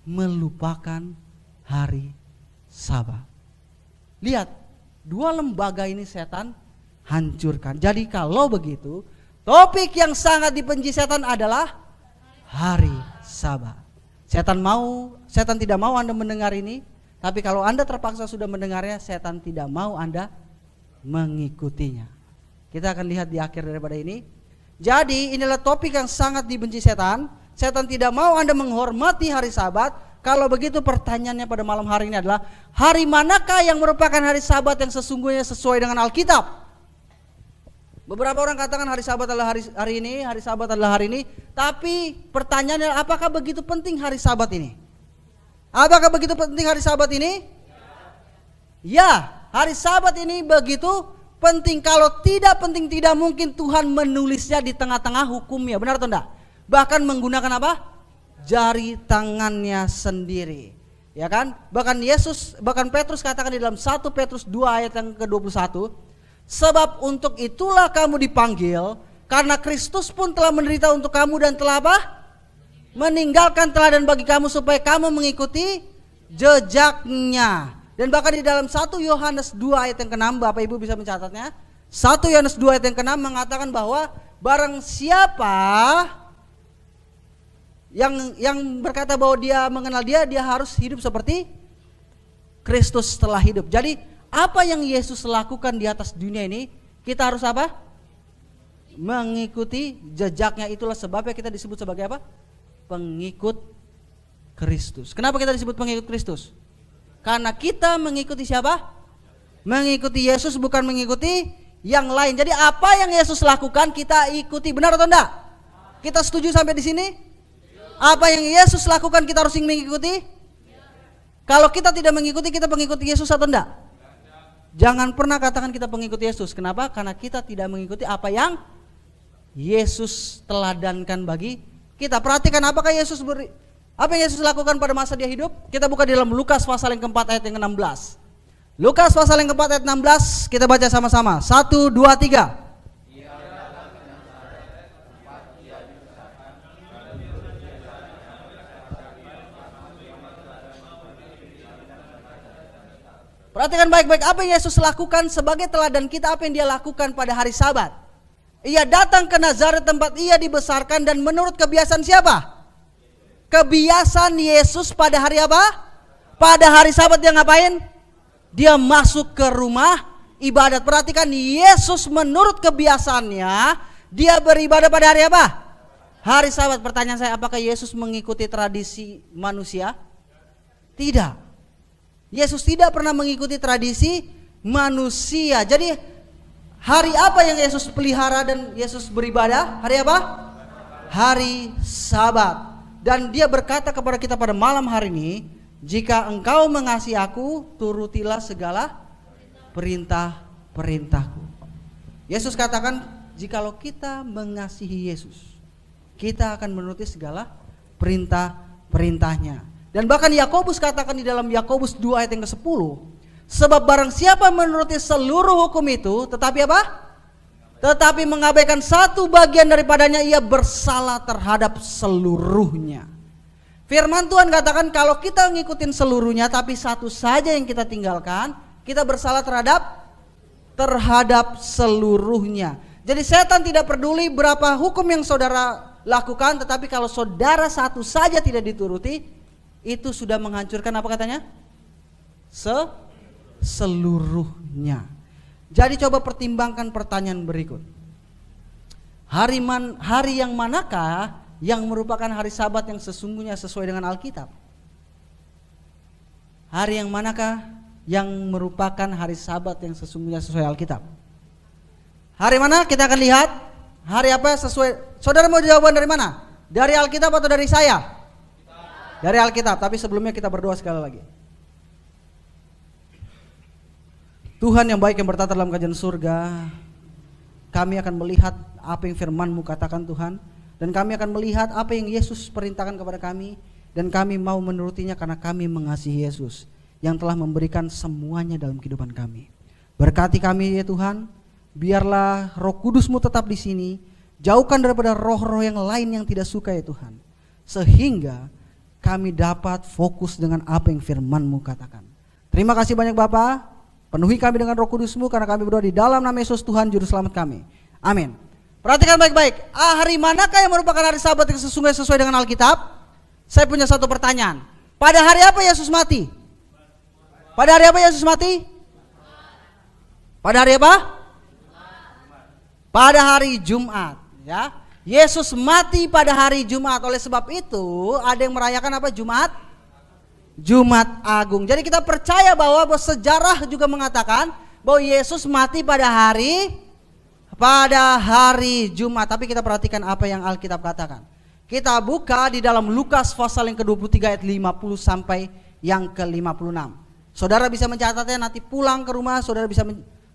melupakan hari Sabat. Lihat, dua lembaga ini setan hancurkan. Jadi kalau begitu, topik yang sangat dibenci setan adalah hari Sabat. Setan tidak mau Anda mendengar ini, tapi kalau Anda terpaksa sudah mendengarnya, setan tidak mau Anda mengikutinya. Kita akan lihat di akhir daripada ini. Jadi inilah topik yang sangat dibenci setan. Setan tidak mau Anda menghormati hari Sabat. Kalau begitu pertanyaannya pada malam hari ini adalah, hari manakah yang merupakan hari Sabat yang sesungguhnya sesuai dengan Alkitab? Beberapa orang katakan hari Sabat adalah hari ini, hari Sabat adalah hari ini. Tapi pertanyaannya, apakah begitu penting hari Sabat ini? Apakah begitu penting hari Sabat ini? Ya, hari Sabat ini begitu penting. Kalau tidak penting, tidak mungkin Tuhan menulisnya di tengah-tengah hukumnya. Benar atau enggak? Bahkan menggunakan apa? Jari tangannya sendiri. Ya kan? Bahkan Petrus katakan di dalam 1 Petrus 2 ayat yang ke-21, sebab untuk itulah kamu dipanggil, karena Kristus pun telah menderita untuk kamu dan telah apa? Meninggalkan teladan bagi kamu supaya kamu mengikuti jejaknya. Dan bahkan di dalam 1 Yohanes 2 ayat yang ke-6, Bapak Ibu bisa mencatatnya. 1 Yohanes 2 ayat yang ke-6 mengatakan bahwa barang siapa yang berkata bahwa dia mengenal dia harus hidup seperti Kristus telah hidup. Jadi apa yang Yesus lakukan di atas dunia ini, kita harus apa? Mengikuti jejaknya. Itulah sebabnya kita disebut sebagai apa? pengikut Kristus. Kenapa kita disebut pengikut Kristus? Karena kita mengikuti siapa? Mengikuti Yesus, bukan mengikuti yang lain. Jadi apa yang Yesus lakukan kita ikuti, benar atau enggak? Kita setuju sampai di sini? Apa yang Yesus lakukan kita harus mengikuti? Kalau kita tidak mengikuti, kita pengikuti Yesus atau enggak? Jangan pernah katakan kita pengikuti Yesus. Kenapa? Karena kita tidak mengikuti apa yang Yesus teladankan bagi kita. Perhatikan apa yang Yesus lakukan pada masa dia hidup. Kita buka di dalam Lukas pasal yang keempat ayat yang ke-16. Lukas pasal yang keempat ayat 16, kita baca sama-sama. 1, 2, 3. Perhatikan baik-baik apa yang Yesus lakukan sebagai teladan kita, apa yang dia lakukan pada hari Sabat. Ia datang ke Nazaret tempat ia dibesarkan dan menurut kebiasaan siapa? Kebiasaan Yesus pada hari apa? Pada hari Sabat dia ngapain? Dia masuk ke rumah ibadat. Perhatikan Yesus menurut kebiasaannya dia beribadah pada hari apa? Hari Sabat. Pertanyaan saya, apakah Yesus mengikuti tradisi manusia? Tidak. Yesus tidak pernah mengikuti tradisi manusia. Jadi hari apa yang Yesus pelihara dan Yesus beribadah? Hari apa? Hari Sabat. Dan dia berkata kepada kita pada malam hari ini, jika engkau mengasihi aku, turutilah segala perintah-perintahku. Yesus katakan, jikalau kita mengasihi Yesus, kita akan menuruti segala perintah-perintahnya. Dan bahkan Yakobus katakan di dalam Yakobus 2 ayat yang ke-10, sebab barang siapa menuruti seluruh hukum itu, tetapi apa? Tetapi mengabaikan satu bagian daripadanya, ia bersalah terhadap seluruhnya. Firman Tuhan katakan kalau kita ngikutin seluruhnya tapi satu saja yang kita tinggalkan, kita bersalah terhadap seluruhnya. Jadi setan tidak peduli berapa hukum yang saudara lakukan, tetapi kalau saudara satu saja tidak dituruti, itu sudah menghancurkan apa katanya? Seluruhnya. Jadi coba pertimbangkan pertanyaan berikut. Hari yang manakah yang merupakan hari Sabat yang sesungguhnya sesuai dengan Alkitab? Hari yang manakah yang merupakan hari Sabat yang sesungguhnya sesuai Alkitab? Hari mana? Kita akan lihat. Hari apa sesuai? Saudara mau jawaban dari mana? Dari Alkitab atau dari saya? Dari Alkitab, tapi sebelumnya kita berdoa sekali lagi. Tuhan yang baik yang bertata dalam kerajaan surga, kami akan melihat apa yang firman-Mu katakan Tuhan, dan kami akan melihat apa yang Yesus perintahkan kepada kami, dan kami mau menurutinya karena kami mengasihi Yesus yang telah memberikan semuanya dalam kehidupan kami. Berkati kami ya Tuhan, biarlah Roh Kudus-Mu tetap di sini, jauhkan daripada roh-roh yang lain yang tidak suka ya Tuhan, sehingga kami dapat fokus dengan apa yang firman-Mu katakan. Terima kasih banyak Bapa. Penuhi kami dengan Roh Kudus-Mu karena kami berdoa di dalam nama Yesus Tuhan Juru Selamat kami. Amin. Perhatikan baik-baik. Hari manakah yang merupakan hari Sabat yang sesungguhnya sesuai dengan Alkitab? Saya punya satu pertanyaan. Pada hari apa Yesus mati? Pada hari apa Yesus mati? Pada hari apa? Pada hari Jumat, ya. Yesus mati pada hari Jumat. Oleh sebab itu ada yang merayakan apa? Jumat Agung. Jadi kita percaya bahwa sejarah juga mengatakan bahwa Yesus mati pada hari Jumat. Tapi kita perhatikan apa yang Alkitab katakan. Kita buka di dalam Lukas pasal yang ke-23 ayat 50 sampai yang ke-56. Saudara bisa mencatatnya, nanti pulang ke rumah saudara bisa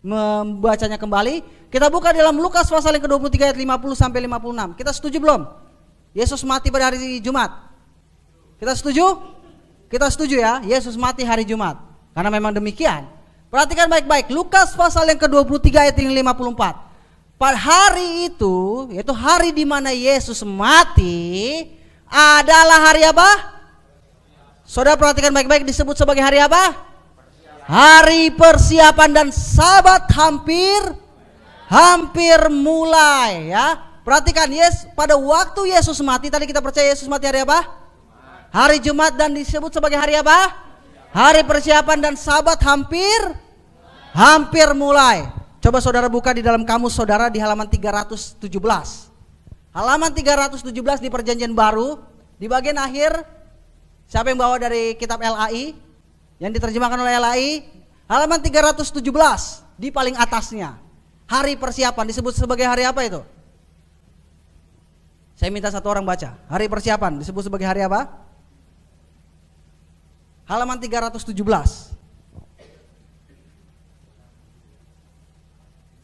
membacanya kembali. Kita buka dalam Lukas pasal yang ke-23 ayat 50 sampai 56. Kita setuju belum? Yesus mati pada hari Jumat. Kita setuju? Kita setuju ya, Yesus mati hari Jumat. Karena memang demikian. Perhatikan baik-baik, Lukas pasal yang ke-23 ayat yang 54. Pada hari itu, yaitu hari di mana Yesus mati, adalah hari apa? Saudara perhatikan baik-baik, disebut sebagai hari apa? Hari persiapan, dan Sabat hampir mulai ya. Perhatikan, pada waktu Yesus mati, tadi kita percaya Yesus mati hari apa? Hari Jumat, dan disebut sebagai hari apa? Hari persiapan, dan Sabat hampir mulai. Coba saudara buka di dalam kamus saudara di halaman 317. Halaman 317 di Perjanjian Baru, Di bagian akhir, siapa yang bawa dari kitab LAI? Yang diterjemahkan oleh LAI, halaman 317 di paling atasnya. Hari persiapan disebut sebagai hari apa itu? Saya minta satu orang baca. Hari persiapan disebut sebagai hari apa? Halaman 317.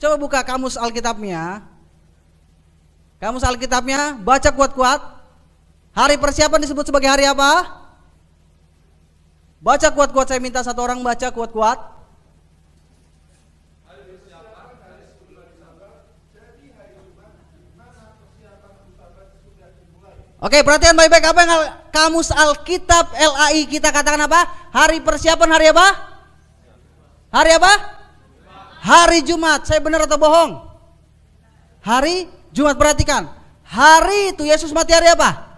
Coba buka kamus Alkitabnya. Kamus Alkitabnya, baca kuat-kuat. Hari persiapan disebut sebagai hari apa? Baca kuat-kuat, saya minta satu orang baca kuat-kuat. Oke, perhatian baik-baik, apa yang kamus Alkitab LAI kita katakan apa? Hari persiapan hari apa? Hari apa? Hari Jumat. Saya benar atau bohong? Hari Jumat. Perhatikan, hari itu Yesus mati hari apa?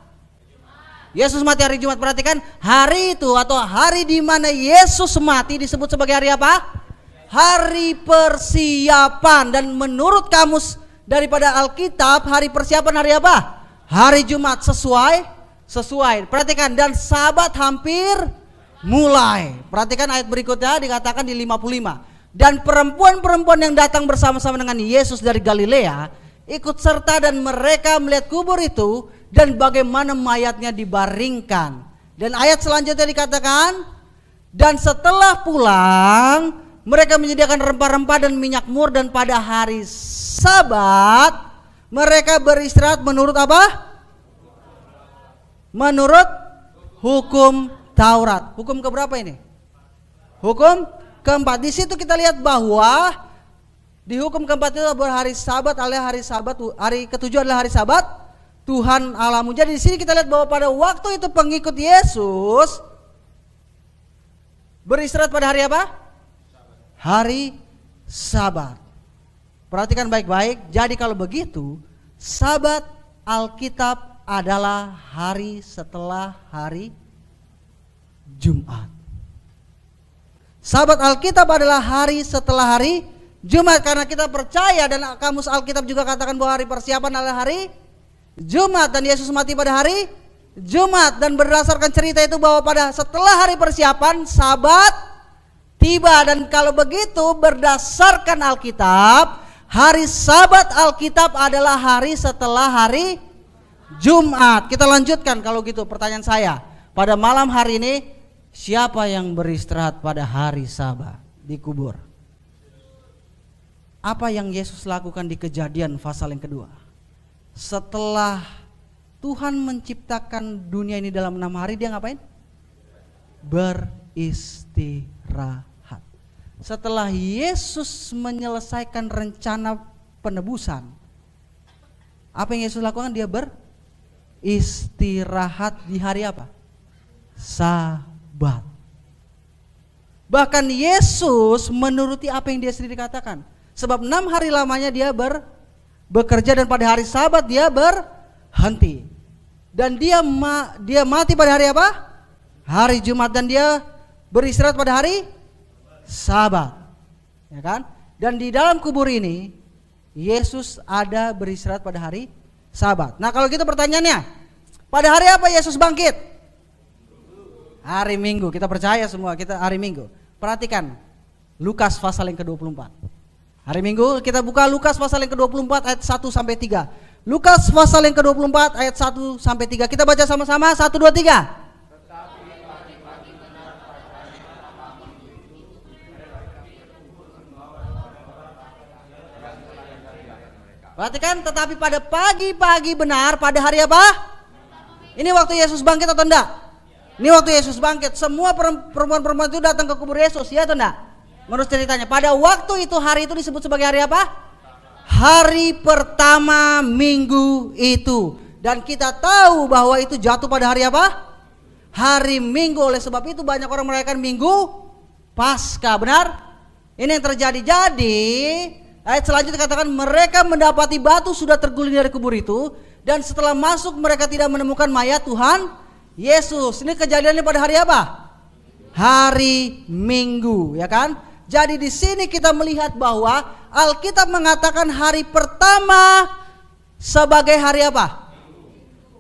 Yesus mati hari Jumat. Perhatikan, hari itu atau hari di mana Yesus mati disebut sebagai hari apa? Hari persiapan. Dan menurut kamus daripada Alkitab, hari persiapan hari apa? Hari Jumat. Sesuai. Perhatikan, dan Sabat hampir mulai. Perhatikan ayat berikutnya, dikatakan di 55. Dan perempuan-perempuan yang datang bersama-sama dengan Yesus dari Galilea ikut serta, dan mereka melihat kubur itu dan bagaimana mayatnya dibaringkan. Dan ayat selanjutnya dikatakan, dan setelah pulang mereka menyediakan rempah-rempah dan minyak mur, dan pada hari Sabat mereka beristirahat menurut apa? Menurut hukum Taurat. Hukum keberapa ini? Hukum keempat. Di situ kita lihat bahwa di hukum keempat itu berhari Sabat adalah hari Sabat, hari ketujuh adalah hari Sabat Tuhan Allahmu. Jadi di sini kita lihat bahwa pada waktu itu pengikut Yesus beristirahat pada hari apa? Hari Sabat. Perhatikan baik-baik. Jadi kalau begitu, Sabat Alkitab adalah hari setelah hari Jumat. Sabat Alkitab adalah hari setelah hari Jumat, karena kita percaya, dan kamus Alkitab juga katakan bahwa hari persiapan adalah hari Jumat, dan Yesus mati pada hari Jumat. Dan berdasarkan cerita itu bahwa pada setelah hari persiapan Sabat tiba. Dan kalau begitu berdasarkan Alkitab, hari Sabat Alkitab adalah hari setelah hari Jumat. Kita lanjutkan kalau gitu. Pertanyaan saya, pada malam hari ini, siapa yang beristirahat pada hari Sabat di kubur? Apa yang Yesus lakukan di Kejadian pasal yang kedua? Setelah Tuhan menciptakan dunia ini dalam 6 hari, dia ngapain? Beristirahat. Setelah Yesus menyelesaikan rencana penebusan, apa yang Yesus lakukan? Dia beristirahat di hari apa? Sabat. Bahkan Yesus menuruti apa yang dia sendiri katakan. Sebab 6 hari lamanya dia bekerja, dan pada hari Sabat dia berhenti. Dan dia mati pada hari apa? Hari Jumat, dan dia beristirahat pada hari Sabat. Ya kan? Dan di dalam kubur ini Yesus ada beristirahat pada hari Sabat. Nah, kalau gitu pertanyaannya, pada hari apa Yesus bangkit? Hari Minggu. Kita percaya semua kita hari Minggu. Perhatikan Lukas pasal yang ke-24. Hari Minggu kita buka Lukas pasal yang ke-24 ayat 1 sampai 3. Lukas pasal yang ke-24 ayat 1 sampai 3. Kita baca sama-sama, 1 2 3. Perhatikan, tetapi pada pagi-pagi benar, pada hari apa? Ini waktu Yesus bangkit atau enggak? Ini waktu Yesus bangkit. Semua perempuan-perempuan itu datang ke kubur Yesus, ya atau enggak? Menurut ceritanya, pada waktu itu, hari itu disebut sebagai hari apa? Hari pertama minggu itu. Dan kita tahu bahwa itu jatuh pada hari apa? Hari Minggu. Oleh sebab itu banyak orang merayakan Minggu Paskah, benar? Ini yang terjadi. Jadi ayat selanjutnya katakan, mereka mendapati batu sudah terguling dari kubur itu, dan setelah masuk mereka tidak menemukan mayat Tuhan Yesus. Ini kejadiannya pada hari apa? Hari Minggu, ya kan? Jadi di sini kita melihat bahwa Alkitab mengatakan hari pertama sebagai hari apa?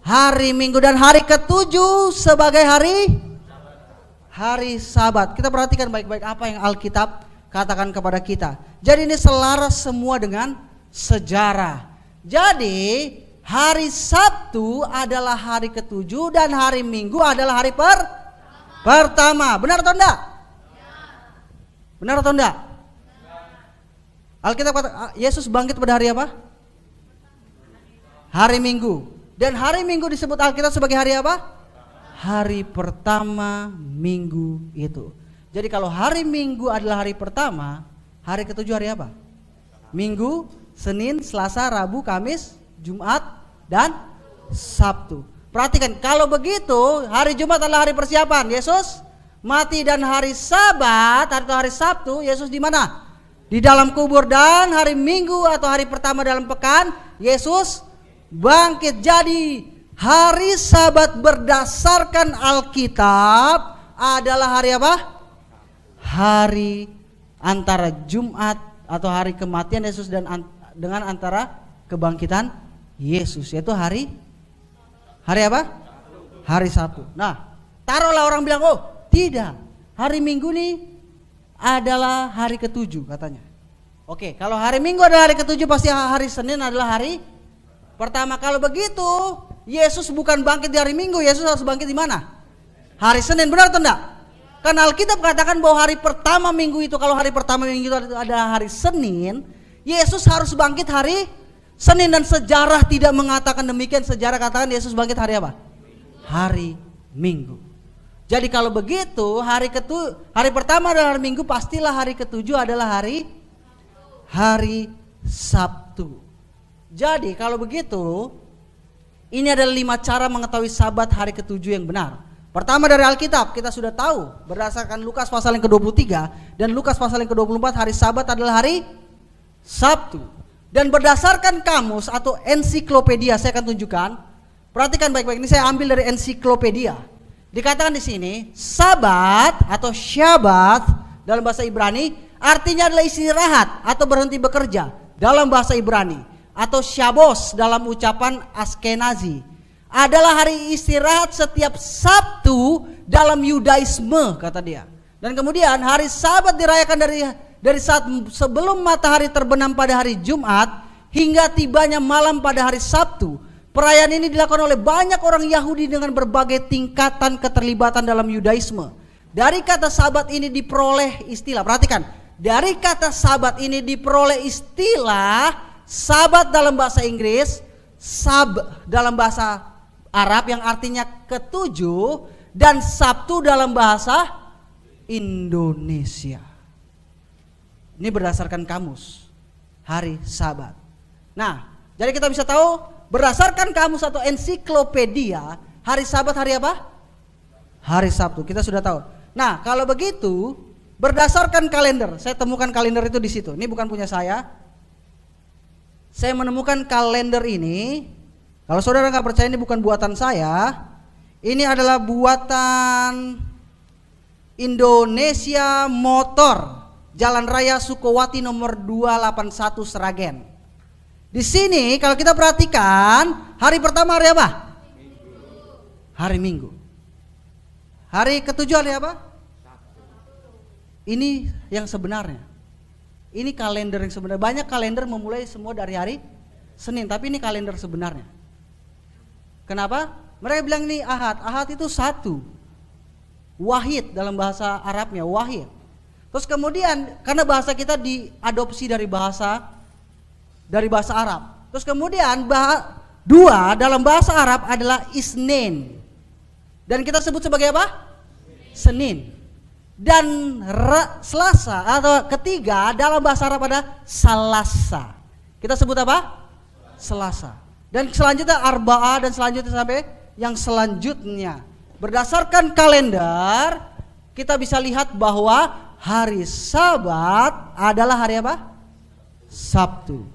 hari Minggu, dan hari ketujuh sebagai hari Sabat. Kita perhatikan baik-baik apa yang Alkitab katakan kepada kita. Jadi ini selaras semua dengan sejarah. Jadi hari Sabtu adalah hari ketujuh dan hari Minggu adalah hari pertama. Benar atau enggak? Benar atau enggak? Alkitab kata Yesus bangkit pada hari apa? Hari Minggu. Dan hari Minggu disebut Alkitab sebagai hari apa? Hari pertama minggu itu. Jadi kalau hari Minggu adalah hari pertama, hari ketujuh hari apa? Minggu, Senin, Selasa, Rabu, Kamis, Jumat, dan Sabtu. Perhatikan, kalau begitu hari Jumat adalah hari persiapan. Yesus mati, dan hari Sabat atau hari Sabtu Yesus di mana? Di dalam kubur. Dan hari Minggu atau hari pertama dalam pekan Yesus bangkit. Jadi hari Sabat berdasarkan Alkitab adalah hari apa? Hari antara Jumat atau hari kematian Yesus dan dengan antara kebangkitan Yesus, yaitu hari apa? Hari Sabtu. Nah, taruhlah orang bilang, oh tidak, hari Minggu nih adalah hari ketujuh katanya. Oke, kalau hari Minggu adalah hari ketujuh, pasti hari Senin adalah hari pertama. Kalau begitu, Yesus bukan bangkit di hari Minggu, Yesus harus bangkit di mana? Hari Senin, benar atau enggak? Karena Alkitab katakan bahwa hari pertama minggu itu, kalau hari pertama minggu itu adalah hari Senin, Yesus harus bangkit hari Senin. Dan sejarah tidak mengatakan demikian. Sejarah katakan Yesus bangkit hari apa? Hari Minggu. Jadi kalau begitu hari pertama adalah hari Minggu, pastilah hari ketujuh adalah hari Sabtu. Jadi kalau begitu, ini adalah 5 cara mengetahui Sabat hari ketujuh yang benar. Pertama dari Alkitab kita sudah tahu berdasarkan Lukas pasal yang ke-23 dan Lukas pasal yang ke-24, hari Sabat adalah hari Sabtu. Dan berdasarkan kamus atau ensiklopedia, saya akan tunjukkan. Perhatikan baik-baik, ini saya ambil dari ensiklopedia. Dikatakan di sini, Sabat atau Syabat dalam bahasa Ibrani artinya adalah istirahat atau berhenti bekerja dalam bahasa Ibrani, atau Syabos dalam ucapan Askenazi. Adalah hari istirahat setiap Sabtu dalam Yudaisme, kata dia. Dan kemudian hari Sabat dirayakan dari saat sebelum matahari terbenam pada hari Jumat hingga tibanya malam pada hari Sabtu. Perayaan ini dilakukan oleh banyak orang Yahudi dengan berbagai tingkatan keterlibatan dalam Yudaisme. Dari kata Sabat ini diperoleh istilah, perhatikan, dari kata Sabat ini diperoleh istilah Sabat dalam bahasa Inggris, Sab dalam bahasa Arab yang artinya ketujuh, dan Sabtu dalam bahasa Indonesia. Ini berdasarkan kamus hari Sabat. Nah, jadi kita bisa tahu berdasarkan kamus atau ensiklopedia, hari Sabat hari apa? Hari Sabtu. Kita sudah tahu. Nah, kalau begitu berdasarkan kalender, saya temukan kalender itu di situ. Ini bukan punya saya. Saya menemukan kalender ini. Kalau saudara nggak percaya, ini bukan buatan saya. Ini adalah buatan Indonesia Motor, Jalan Raya Sukowati nomor 281 Sragen. Di sini kalau kita perhatikan, hari pertama hari apa? Hari Minggu. Hari ketujuh hari apa? Ini yang sebenarnya. Ini kalender yang sebenarnya. Banyak kalender memulai semua dari hari Senin, tapi ini kalender sebenarnya. Kenapa? Mereka bilang ini Ahad. Ahad itu satu. Wahid dalam bahasa Arabnya, wahid. Terus kemudian karena bahasa kita diadopsi dari bahasa Arab. Terus kemudian dua dalam bahasa Arab adalah Isnin. Dan kita sebut sebagai apa? Senin. Dan Selasa atau ketiga dalam bahasa Arab ada Salasa. Kita sebut apa? Selasa. Dan selanjutnya Arba'ah, dan selanjutnya sampai yang selanjutnya. Berdasarkan kalender kita bisa lihat bahwa hari Sabat adalah hari apa? Sabtu.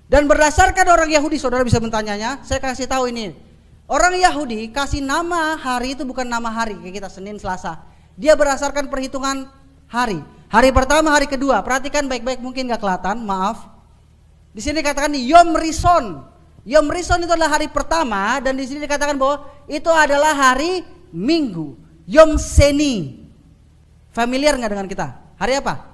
Dan berdasarkan orang Yahudi, saudara bisa bertanya, saya kasih tahu ini. Orang Yahudi kasih nama hari itu bukan nama hari kayak kita Senin, Selasa. Dia berdasarkan perhitungan hari. Hari pertama, hari kedua. Perhatikan baik-baik, mungkin gak kelihatan, maaf. Di sini katakan Yom Rison. Yom Rishon itu adalah hari pertama, dan di sini dikatakan bahwa itu adalah hari Minggu. Yom Seni. Familiar nggak dengan kita? Hari apa?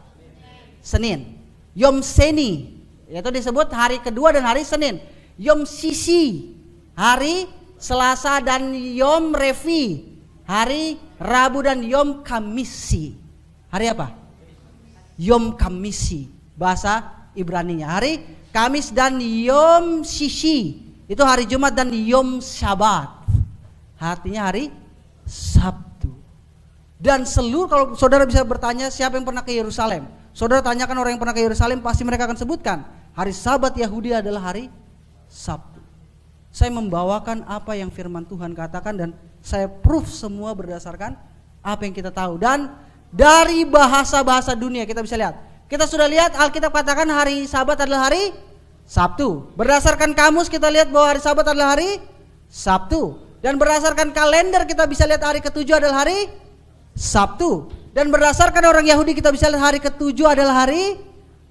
Senin. Yom Seni, yaitu disebut hari kedua dan hari Senin. Yom Sisi, hari Selasa, dan Yom Revi, hari Rabu, dan Yom Kamisi. Hari apa? Yom Kamisi, bahasa Ibraninya. Hari Kamis, dan Yom Sisi, itu hari Jumat, dan Yom Sabat, artinya hari Sabtu. Dan seluruh, kalau saudara bisa bertanya siapa yang pernah ke Yerusalem, saudara tanyakan orang yang pernah ke Yerusalem, pasti mereka akan sebutkan hari Sabat Yahudi adalah hari Sabtu. Saya membawakan apa yang firman Tuhan katakan, dan saya proof semua berdasarkan apa yang kita tahu. Dan dari bahasa-bahasa dunia kita bisa lihat. Kita sudah lihat Alkitab katakan hari Sabat adalah hari Sabtu. Berdasarkan kamus kita lihat bahwa hari Sabat adalah hari Sabtu. Dan berdasarkan kalender kita bisa lihat hari ketujuh adalah hari Sabtu. Dan berdasarkan orang Yahudi kita bisa lihat hari ketujuh adalah hari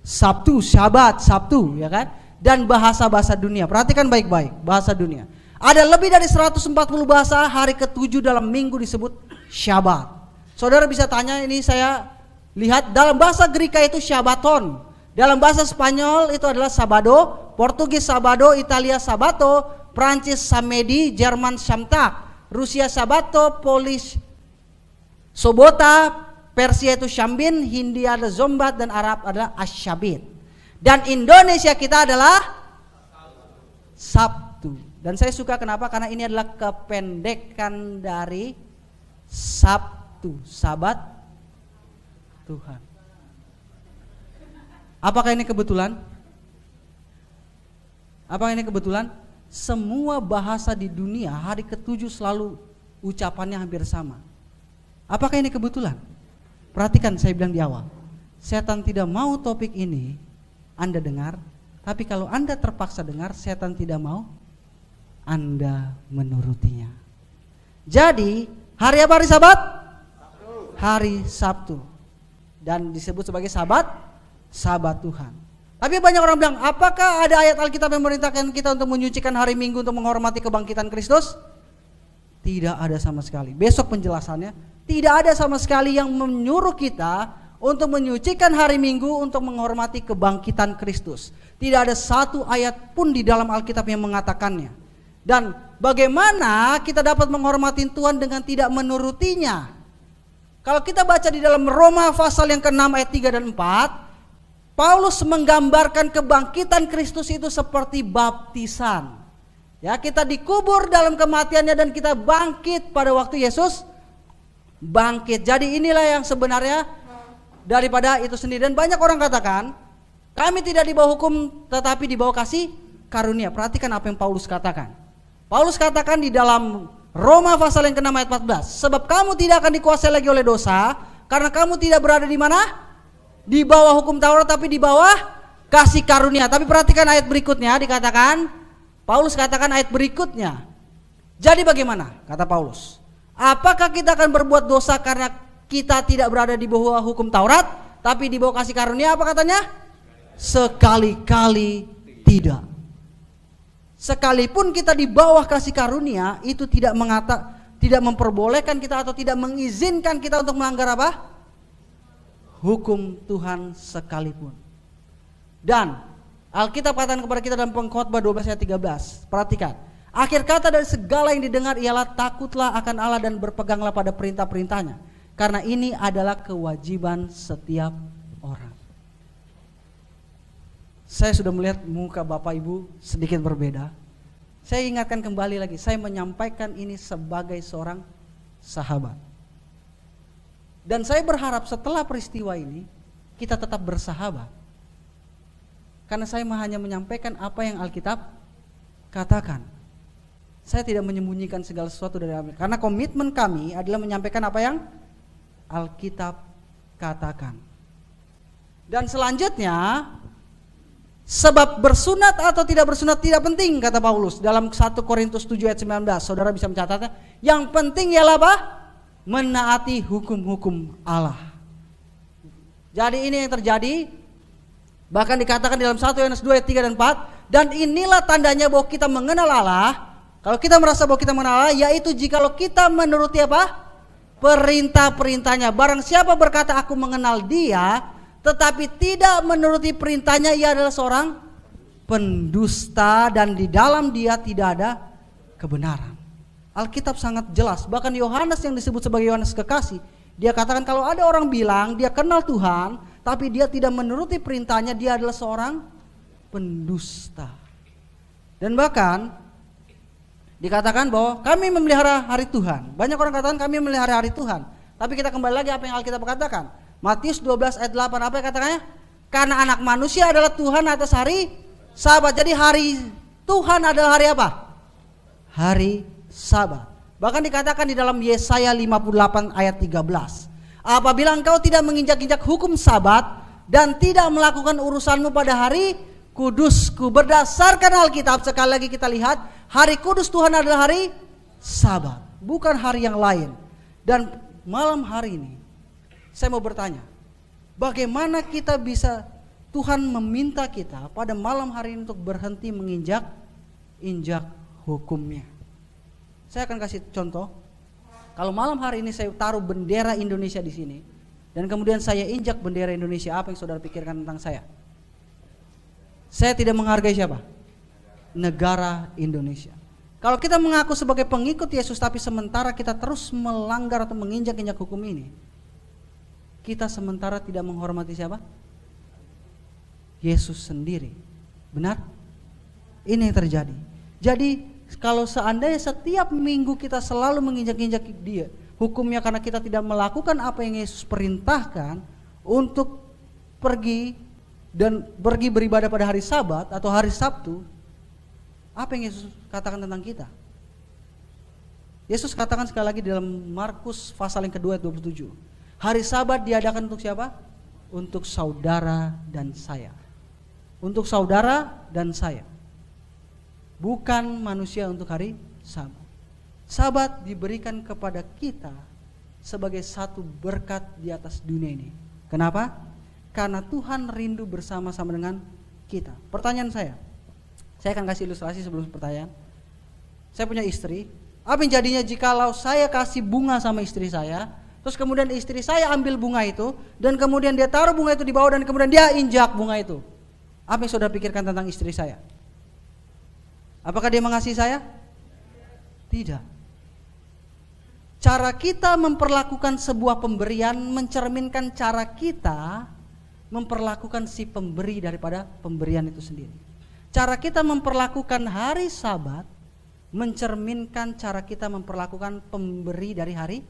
Sabtu, Sabat, Sabtu, ya kan? Dan bahasa-bahasa dunia, perhatikan baik-baik bahasa dunia. Ada lebih dari 140 bahasa hari ketujuh dalam minggu disebut Syabat. Saudara bisa tanya, ini saya lihat dalam bahasa Greka itu Shabbaton, dalam bahasa Spanyol itu adalah Sabado, Portugis Sabado, Italia Sabato, Prancis Samedi, Jerman Samtak, Rusia Sabato, Polish Sobota, Persia itu Syambin, Hindia ada Zombat, dan Arab adalah Asyabit. Dan Indonesia kita adalah Sabtu. Dan saya suka kenapa? Karena ini adalah kependekan dari Sabtu, Sabat Tuhan. Apakah ini kebetulan? Apakah ini kebetulan? Semua bahasa di dunia hari ketujuh selalu ucapannya hampir sama. Apakah ini kebetulan? Perhatikan, saya bilang di awal, setan tidak mau topik ini Anda dengar, tapi kalau Anda terpaksa dengar, setan tidak mau Anda menurutinya. Jadi, hari apa hari Sabat? Sabtu. Hari Sabtu. Dan disebut sebagai Sabat Tuhan. Tapi banyak orang bilang, apakah ada ayat Alkitab yang memerintahkan kita untuk menyucikan hari Minggu untuk menghormati kebangkitan Kristus? Tidak ada sama sekali. Besok penjelasannya, tidak ada sama sekali yang menyuruh kita untuk menyucikan hari Minggu untuk menghormati kebangkitan Kristus. Tidak ada satu ayat pun di dalam Alkitab yang mengatakannya. Dan bagaimana kita dapat menghormati Tuhan dengan tidak menurutinya? Kalau kita baca di dalam Roma pasal yang ke-6 ayat 3 dan 4, Paulus menggambarkan kebangkitan Kristus itu seperti baptisan. Ya, kita dikubur dalam kematiannya dan kita bangkit pada waktu Yesus bangkit. Jadi inilah yang sebenarnya daripada itu sendiri. Dan banyak orang katakan, kami tidak di bawah hukum tetapi di bawah kasih karunia. Perhatikan apa yang Paulus katakan. Paulus katakan di dalam Roma pasal yang ke-6 ayat 14, sebab kamu tidak akan dikuasai lagi oleh dosa, karena kamu tidak berada di mana? Di bawah hukum Taurat, tapi di bawah kasih karunia. Tapi perhatikan ayat berikutnya, dikatakan, Paulus katakan ayat berikutnya, jadi bagaimana? Kata Paulus, apakah kita akan berbuat dosa karena kita tidak berada di bawah hukum Taurat, tapi di bawah kasih karunia? Apa katanya? Sekali-kali tidak. Sekalipun kita di bawah kasih karunia, itu tidak memperbolehkan kita atau tidak mengizinkan kita untuk melanggar apa? Hukum Tuhan sekalipun. Dan Alkitab katakan kepada kita dalam Pengkhotbah 12 ayat 13. Perhatikan. Akhir kata dari segala yang didengar ialah takutlah akan Allah dan berpeganglah pada perintah-perintahnya. Karena ini adalah kewajiban setiap orang. Saya sudah melihat muka Bapak Ibu sedikit berbeda. Saya ingatkan kembali lagi, saya menyampaikan ini sebagai seorang sahabat. Dan saya berharap setelah peristiwa ini kita tetap bersahabat. Karena saya hanya menyampaikan apa yang Alkitab katakan. Saya tidak menyembunyikan segala sesuatu dari Alkitab. Karena komitmen kami adalah menyampaikan apa yang Alkitab katakan. Dan selanjutnya, sebab bersunat atau tidak bersunat tidak penting, kata Paulus dalam 1 Korintus 7 ayat 19. Saudara bisa mencatatnya. Yang penting ialah apa? Menaati hukum-hukum Allah. Jadi ini yang terjadi. Bahkan dikatakan dalam 1 Yohanes 2 ayat 3 dan 4, Dan inilah tandanya bahwa kita mengenal Allah. Kalau kita merasa bahwa kita mengenal Allah, yaitu jikalau kita menuruti apa? Perintah-perintahnya. Barang siapa berkata aku mengenal dia, tetapi tidak menuruti perintahnya, ia adalah seorang pendusta dan di dalam dia tidak ada kebenaran. Alkitab sangat jelas. Bahkan Yohanes yang disebut sebagai Yohanes kekasih, dia katakan kalau ada orang bilang dia kenal Tuhan, tapi dia tidak menuruti perintahnya, dia adalah seorang pendusta. Dan bahkan dikatakan bahwa kami memelihara hari Tuhan. Banyak orang katakan kami memelihara hari Tuhan. Tapi kita kembali lagi apa yang Alkitab katakan. Matius 12 ayat 8 apa yang katakannya? Karena anak manusia adalah Tuhan atas hari Sabat. Jadi hari Tuhan adalah hari apa? Hari Sabat. Bahkan dikatakan di dalam Yesaya 58 ayat 13. Apabila engkau tidak menginjak-injak hukum Sabat dan tidak melakukan urusanmu pada hari kudusku. Berdasarkan Alkitab sekali lagi kita lihat, hari kudus Tuhan adalah hari Sabat, bukan hari yang lain. Dan malam hari ini saya mau bertanya, bagaimana kita bisa, Tuhan meminta kita pada malam hari ini untuk berhenti menginjak hukumnya. Saya akan kasih contoh. Kalau malam hari ini saya taruh bendera Indonesia di sini, dan kemudian saya injak bendera Indonesia, apa yang saudara pikirkan tentang saya? Saya tidak menghargai siapa? Negara Indonesia. Kalau kita mengaku sebagai pengikut Yesus tapi sementara kita terus melanggar atau menginjak-injak hukum ini, kita sementara tidak menghormati siapa? Yesus sendiri. Benar? Ini yang terjadi. Jadi kalau seandainya setiap minggu kita selalu menginjak-injak dia, hukumnya karena kita tidak melakukan apa yang Yesus perintahkan untuk pergi beribadah pada hari Sabat atau hari Sabtu, apa yang Yesus katakan tentang kita? Yesus katakan sekali lagi di dalam Markus pasal yang kedua ayat 27. Hari Sabat diadakan untuk siapa? Untuk saudara dan saya. Untuk saudara dan saya. Bukan manusia untuk hari Sabat. Sabat diberikan kepada kita sebagai satu berkat di atas dunia ini. Kenapa? Karena Tuhan rindu bersama-sama dengan kita. Pertanyaan saya akan kasih ilustrasi sebelum pertanyaan. Saya punya istri. Apa yang jadinya jikalau saya kasih bunga sama istri saya, terus kemudian istri saya ambil bunga itu, dan kemudian dia taruh bunga itu di bawah, dan kemudian dia injak bunga itu. Apa yang saudara pikirkan tentang istri saya? Apakah dia mengasihi saya? Tidak. Cara kita memperlakukan sebuah pemberian mencerminkan cara kita memperlakukan si pemberi daripada pemberian itu sendiri. Cara kita memperlakukan hari Sabat mencerminkan cara kita memperlakukan pemberi dari hari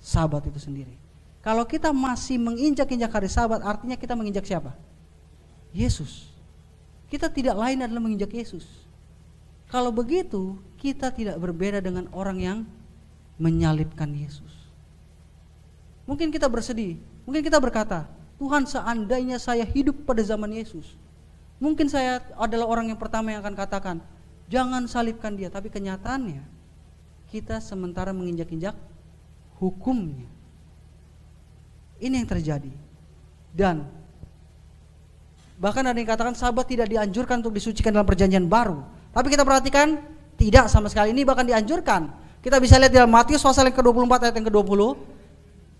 Sabat itu sendiri. Kalau kita masih menginjak-injak hari Sabat, artinya kita menginjak siapa? Yesus. Kita tidak lain adalah menginjak Yesus. Kalau begitu, kita tidak berbeda dengan orang yang menyalibkan Yesus. Mungkin kita bersedih, mungkin kita berkata, Tuhan, seandainya saya hidup pada zaman Yesus, mungkin saya adalah orang yang pertama yang akan katakan, jangan salibkan dia. Tapi kenyataannya, kita sementara menginjak-injak hukumnya. Ini yang terjadi. Dan bahkan ada yang katakan Sabat tidak dianjurkan untuk disucikan dalam perjanjian baru. Tapi kita perhatikan, tidak sama sekali. Ini bahkan dianjurkan. Kita bisa lihat dalam Matius pasal yang ke-24 ayat yang ke-20.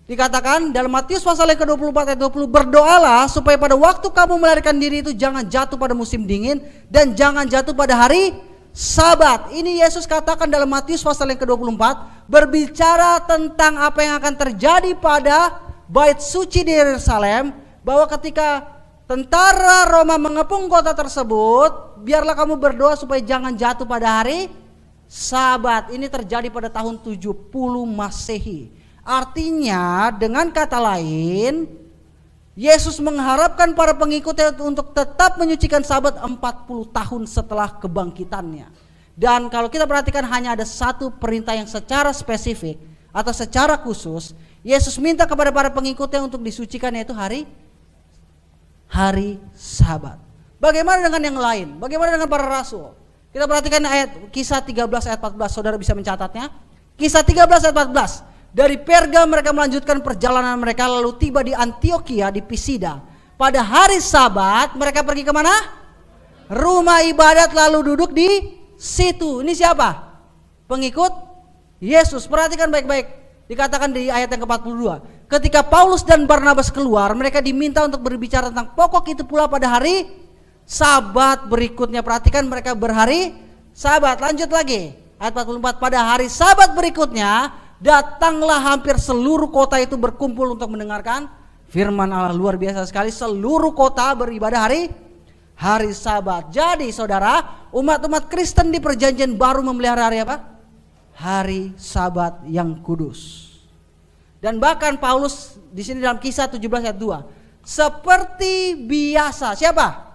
Dikatakan dalam Matius pasal yang ke-24 ayat 20, berdoalah supaya pada waktu kamu melarikan diri itu jangan jatuh pada musim dingin dan jangan jatuh pada hari Sabat. Ini Yesus katakan dalam Matius pasal yang ke-24, berbicara tentang apa yang akan terjadi pada bait suci di Yerusalem, bahwa ketika tentara Roma mengepung kota tersebut, biarlah kamu berdoa supaya jangan jatuh pada hari Sabat. Ini terjadi pada tahun 70 Masehi. Artinya dengan kata lain, Yesus mengharapkan para pengikutnya untuk tetap menyucikan Sabat 40 tahun setelah kebangkitannya. Dan kalau kita perhatikan, hanya ada satu perintah yang secara spesifik atau secara khusus Yesus minta kepada para pengikutnya untuk disucikan, yaitu hari Sabat. Bagaimana dengan yang lain? Bagaimana dengan para rasul? Kita perhatikan ayat Kisah 13 ayat 14. Saudara bisa mencatatnya. Kisah 13 ayat 14. Dari Perga mereka melanjutkan perjalanan mereka, lalu tiba di Antioquia di Pisida. Pada hari Sabat mereka pergi kemana? rumah ibadat lalu duduk di situ. Ini siapa? Pengikut Yesus. Perhatikan baik-baik. Dikatakan di ayat yang ke-42. Ketika Paulus dan Barnabas keluar, mereka diminta untuk berbicara tentang pokok itu pula pada hari Sabat berikutnya. Perhatikan, mereka berhari Sabat. Lanjut lagi. Ayat 44. Pada hari Sabat berikutnya, datanglah hampir seluruh kota itu berkumpul untuk mendengarkan firman Allah. Luar biasa sekali. Seluruh kota beribadah hari Sabat. Jadi saudara, umat-umat Kristen di perjanjian baru memelihara hari apa? Hari Sabat yang kudus. Dan bahkan Paulus di sini dalam Kisah 17 ayat 2, seperti biasa. Siapa?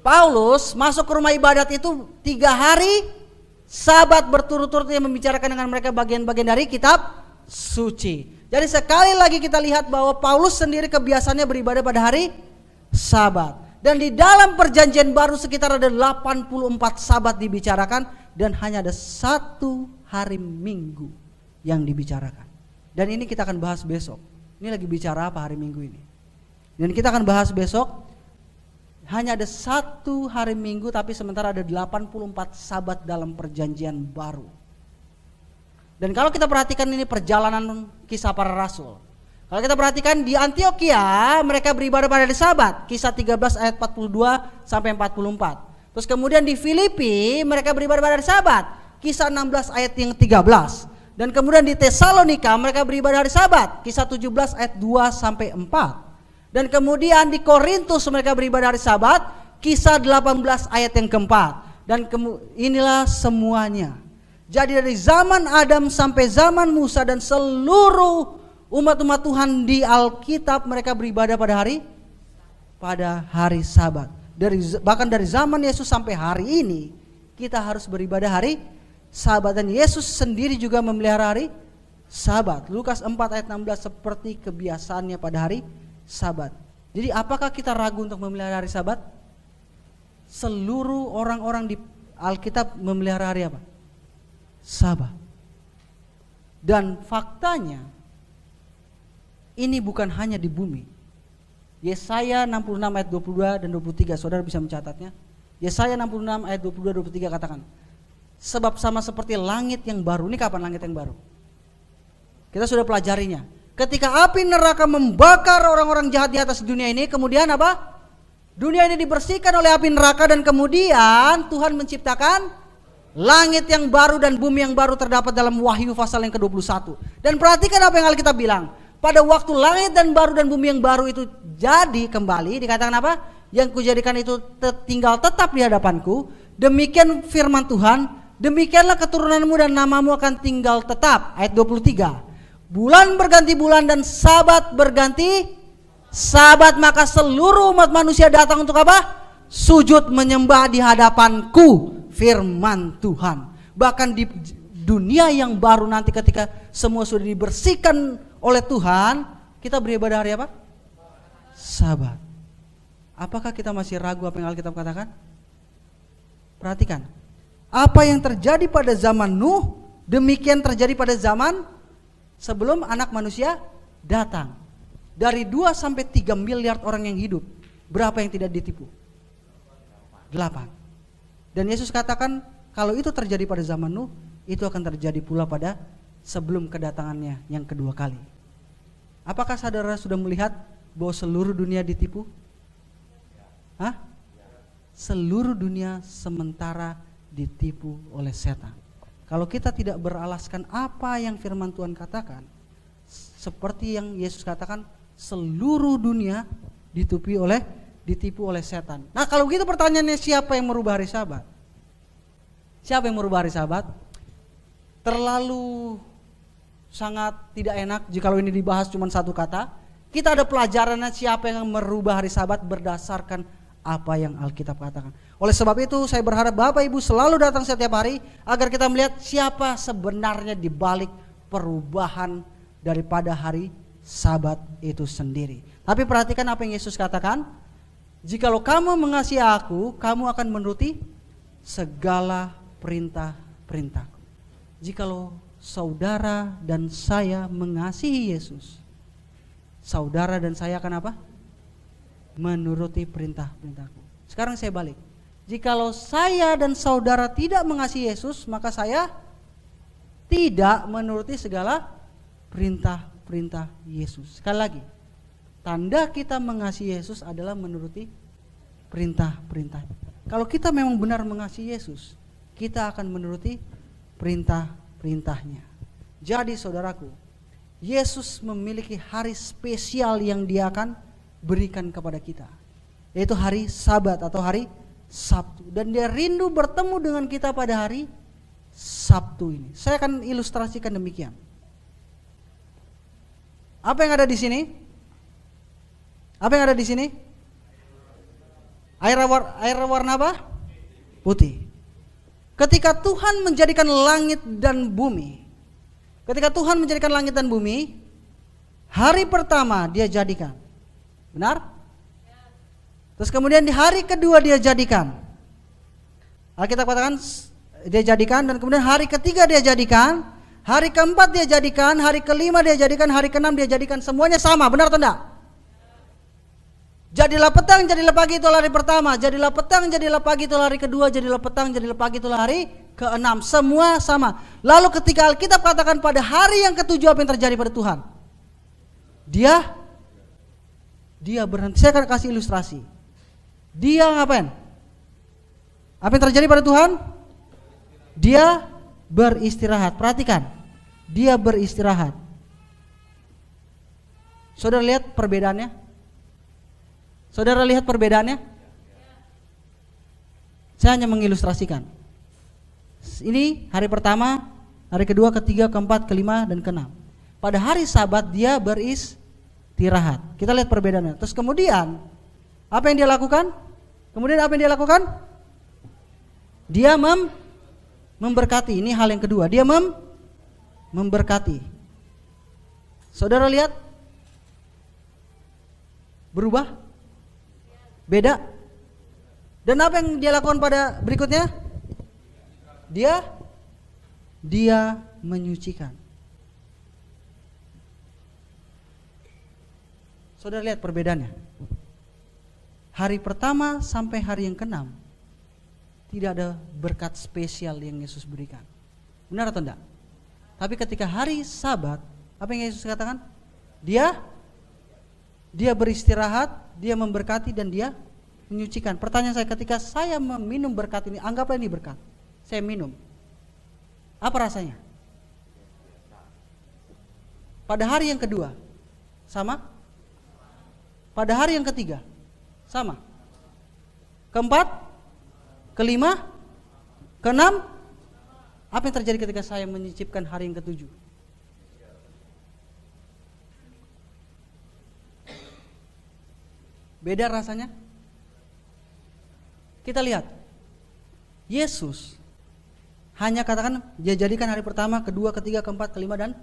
Paulus masuk ke rumah ibadat itu 3 hari Sabat berturut-turut, yang membicarakan dengan mereka bagian-bagian dari kitab suci. Jadi sekali lagi kita lihat bahwa Paulus sendiri kebiasaannya beribadah pada hari Sabat. Dan di dalam perjanjian baru sekitar ada 84 Sabat dibicarakan, dan hanya ada 1 hari Minggu yang dibicarakan. Dan ini kita akan bahas besok. Ini lagi bicara apa hari Minggu ini? Dan kita akan bahas besok. Hanya ada 1 hari Minggu, tapi sementara ada 84 Sabat dalam perjanjian baru. Dan kalau kita perhatikan ini perjalanan kisah para rasul. Kalau kita perhatikan di Antioquia mereka beribadah pada hari Sabat. Kisah 13 ayat 42 sampai 44. Terus kemudian di Filipi mereka beribadah pada hari Sabat. Kisah 16 ayat yang 13. Dan kemudian di Tesalonika mereka beribadah hari Sabat. Kisah 17 ayat 2 sampai 4. Dan kemudian di Korintus mereka beribadah hari Sabat. Kisah 18 ayat yang keempat. Dan inilah semuanya. Jadi dari zaman Adam sampai zaman Musa dan seluruh umat-umat Tuhan di Alkitab mereka beribadah pada hari Sabat. Bahkan dari zaman Yesus sampai hari ini kita harus beribadah hari Sabat, dan Yesus sendiri juga memelihara hari Sabat. Lukas 4 ayat 16, seperti kebiasaannya pada hari Sabat. Jadi apakah kita ragu untuk memelihara hari Sabat? Seluruh orang-orang di Alkitab memelihara hari apa? Sabat. Dan faktanya ini bukan hanya di bumi. Yesaya 66 ayat 22 dan 23, saudara bisa mencatatnya. Yesaya 66 ayat 22 23 katakan, sebab sama seperti langit yang baru. Ini kapan langit yang baru? Kita sudah pelajarinya. Ketika api neraka membakar orang-orang jahat di atas dunia ini, kemudian apa? Dunia ini dibersihkan oleh api neraka, dan kemudian Tuhan menciptakan langit yang baru dan bumi yang baru, terdapat dalam Wahyu pasal yang ke-21. Dan perhatikan apa yang Alkitab bilang. Pada waktu langit dan baru dan bumi yang baru itu jadi kembali, dikatakan apa? Yang kujadikan itu tinggal tetap di hadapanku. Demikian firman Tuhan, demikianlah keturunanmu dan namamu akan tinggal tetap. Ayat 23. Bulan berganti bulan dan Sabat berganti Sabat, maka seluruh umat manusia datang untuk apa? Sujud menyembah di hadapanku, firman Tuhan. Bahkan di dunia yang baru nanti ketika semua sudah dibersihkan oleh Tuhan, kita beribadah hari apa? Sabat. Apakah kita masih ragu apa yang Alkitab katakan? Perhatikan. Apa yang terjadi pada zaman Nuh, demikian terjadi pada zaman sebelum anak manusia datang. Dari 2 sampai 3 miliar orang yang hidup, berapa yang tidak ditipu? 8. Dan Yesus katakan kalau itu terjadi pada zaman Nuh, itu akan terjadi pula pada sebelum kedatangannya yang kedua kali. Apakah saudara sudah melihat bahwa seluruh dunia ditipu? Hah? Seluruh dunia sementara ditipu oleh setan. Kalau kita tidak beralaskan apa yang firman Tuhan katakan, seperti yang Yesus katakan, seluruh dunia ditipu oleh setan. Nah, kalau begitu pertanyaannya, siapa yang merubah hari Sabat? Siapa yang merubah hari Sabat? Terlalu sangat tidak enak jikalau ini dibahas cuma satu kata. Kita ada pelajarannya siapa yang merubah hari Sabat berdasarkan apa yang Alkitab katakan. Oleh sebab itu saya berharap Bapak Ibu selalu datang setiap hari agar kita melihat siapa sebenarnya di balik perubahan daripada hari Sabat itu sendiri. Tapi perhatikan apa yang Yesus katakan, jikalau kamu mengasihi aku, kamu akan menuruti segala perintah-perintahku. Jikalau saudara dan saya mengasihi Yesus, saudara dan saya akan apa? Menuruti perintah-perintahku. Sekarang saya balik. Jikalau saya dan saudara tidak mengasihi Yesus, maka saya tidak menuruti segala perintah-perintah Yesus. Sekali lagi, tanda kita mengasihi Yesus adalah menuruti perintah-perintah. Kalau kita memang benar mengasihi Yesus, kita akan menuruti perintah-perintahnya. Jadi saudaraku, Yesus memiliki hari spesial yang Dia akan berikan kepada kita, yaitu hari Sabat atau hari Sabtu. Dan Dia rindu bertemu dengan kita pada hari Sabtu ini. Saya akan ilustrasikan demikian. Apa yang ada di sini? Apa yang ada di sini? Air warna apa? Putih. Ketika Tuhan menjadikan langit dan bumi, hari pertama Dia jadikan. Benar? Terus kemudian di hari kedua Dia jadikan. Alkitab katakan Dia jadikan, dan kemudian hari ketiga Dia jadikan, hari keempat Dia jadikan, hari kelima Dia jadikan, hari keenam Dia jadikan. Semuanya sama, benar atau enggak? Jadilah petang, jadilah pagi, itulah hari pertama. Jadilah petang, jadilah pagi, itulah hari kedua. Jadilah petang, jadilah pagi, itulah hari keenam. Semua sama. Lalu ketika Alkitab katakan pada hari yang ketujuh, apa yang terjadi pada Tuhan? Dia berhenti. Saya akan kasih ilustrasi. Dia ngapain? Apa yang terjadi pada Tuhan? Dia beristirahat. Perhatikan, Dia beristirahat. Saudara lihat perbedaannya? Saya hanya mengilustrasikan. Ini hari pertama, hari kedua, ketiga, keempat, kelima, dan keenam. Pada hari Sabat Dia beristirahat. Kita lihat perbedaannya. Terus kemudian apa yang Dia lakukan? Dia memberkati. Ini hal yang kedua. Dia memberkati. Saudara lihat, berubah, beda. Dan apa yang Dia lakukan pada berikutnya? Dia menyucikan. Saudara lihat perbedaannya. Hari pertama sampai hari yang keenam tidak ada berkat spesial yang Yesus berikan. Benar atau enggak? Tapi ketika hari Sabat, apa yang Yesus katakan? Dia beristirahat, Dia memberkati, dan Dia menyucikan. Pertanyaan saya, ketika saya meminum berkat ini, anggaplah ini berkat. Saya minum. Apa rasanya? Pada hari yang kedua sama? Pada hari yang ketiga sama? Keempat? Kelima? Keenam? Apa yang terjadi ketika saya menyicipkan hari yang ketujuh? Beda rasanya? Kita lihat, Yesus hanya katakan Dia jadikan hari pertama, kedua, ketiga, keempat, kelima, dan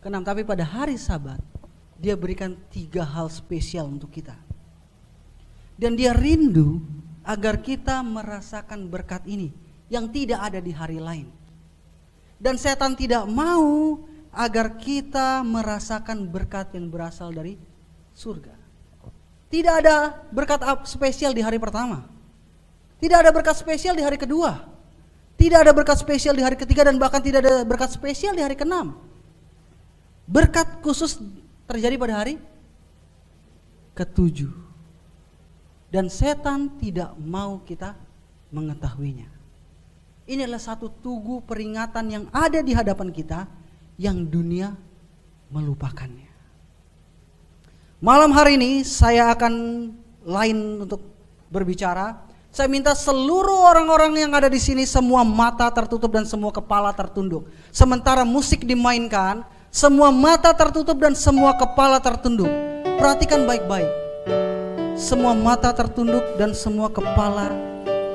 keenam. Tapi pada hari Sabat Dia berikan 3 hal spesial untuk kita. Dan Dia rindu agar kita merasakan berkat ini yang tidak ada di hari lain. Dan setan tidak mau agar kita merasakan berkat yang berasal dari surga. Tidak ada berkat spesial di hari pertama. Tidak ada berkat spesial di hari kedua. Tidak ada berkat spesial di hari ketiga, dan bahkan tidak ada berkat spesial di hari keenam. Berkat khusus terjadi pada hari ketujuh. Dan setan tidak mau kita mengetahuinya. Ini adalah satu tugu peringatan yang ada di hadapan kita yang dunia melupakannya. Malam hari ini saya akan lain untuk berbicara. Saya minta seluruh orang-orang yang ada di sini semua mata tertutup dan semua kepala tertunduk. Sementara musik dimainkan, semua mata tertutup dan semua kepala tertunduk. Perhatikan baik-baik. Semua mata tertunduk dan semua kepala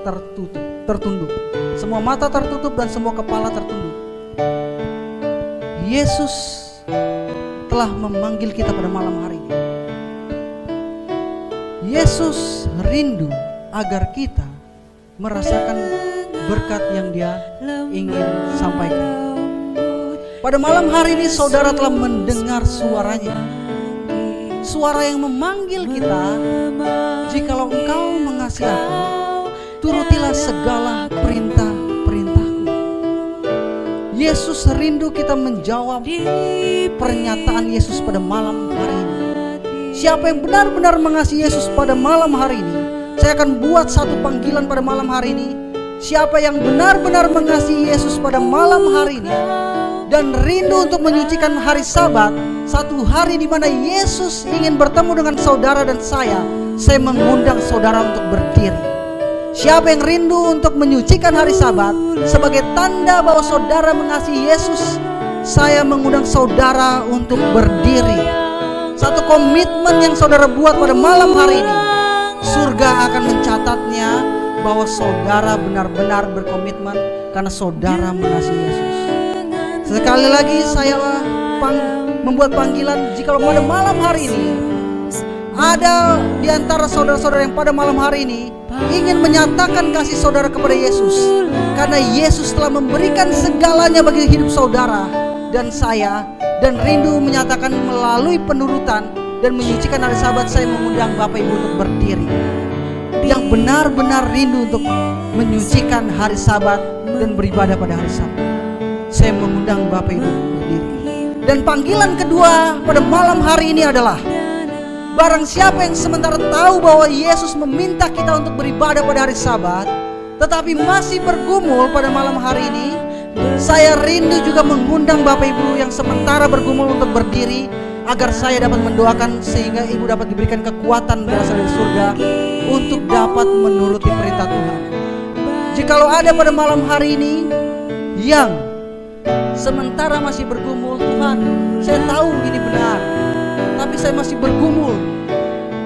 tertunduk. Semua mata tertutup dan semua kepala tertunduk. Yesus telah memanggil kita pada malam hari ini. Yesus rindu agar kita merasakan berkat yang Dia ingin sampaikan. Pada malam hari ini saudara telah mendengar suaranya. Suara yang memanggil kita, jikalau engkau mengasihi aku, turutilah segala perintah-perintahku. Yesus rindu kita menjawab pernyataan Yesus pada malam hari ini. Siapa yang benar-benar mengasihi Yesus pada malam hari ini, saya akan buat satu panggilan pada malam hari ini. Siapa yang benar-benar mengasihi Yesus pada malam hari ini dan rindu untuk menyucikan hari Sabat, satu hari di mana Yesus ingin bertemu dengan saudara dan saya mengundang saudara untuk berdiri. Siapa yang rindu untuk menyucikan hari Sabat sebagai tanda bahwa saudara mengasihi Yesus, saya mengundang saudara untuk berdiri. Satu komitmen yang saudara buat pada malam hari ini, surga akan mencatatnya bahwa saudara benar-benar berkomitmen karena saudara mengasihi Yesus. Sekali lagi saya membuat panggilan, jika pada malam hari ini ada di antara saudara-saudara yang pada malam hari ini ingin menyatakan kasih saudara kepada Yesus, karena Yesus telah memberikan segalanya bagi hidup saudara dan saya, dan rindu menyatakan melalui penurutan dan menyucikan hari Sabat, saya mengundang Bapak Ibu untuk berdiri. Yang benar-benar rindu untuk menyucikan hari Sabat dan beribadah pada hari Sabat, saya mengundang Bapak Ibu untuk berdiri. Dan panggilan kedua pada malam hari ini adalah, barang siapa yang sementara tahu bahwa Yesus meminta kita untuk beribadah pada hari Sabat, tetapi masih bergumul pada malam hari ini, saya rindu juga mengundang Bapak Ibu yang sementara bergumul untuk berdiri, agar saya dapat mendoakan sehingga Ibu dapat diberikan kekuatan berasal dari surga untuk dapat menuruti perintah Tuhan. Jikalau ada pada malam hari ini yang sementara masih bergumul, Tuhan, saya tahu ini benar, tapi saya masih bergumul,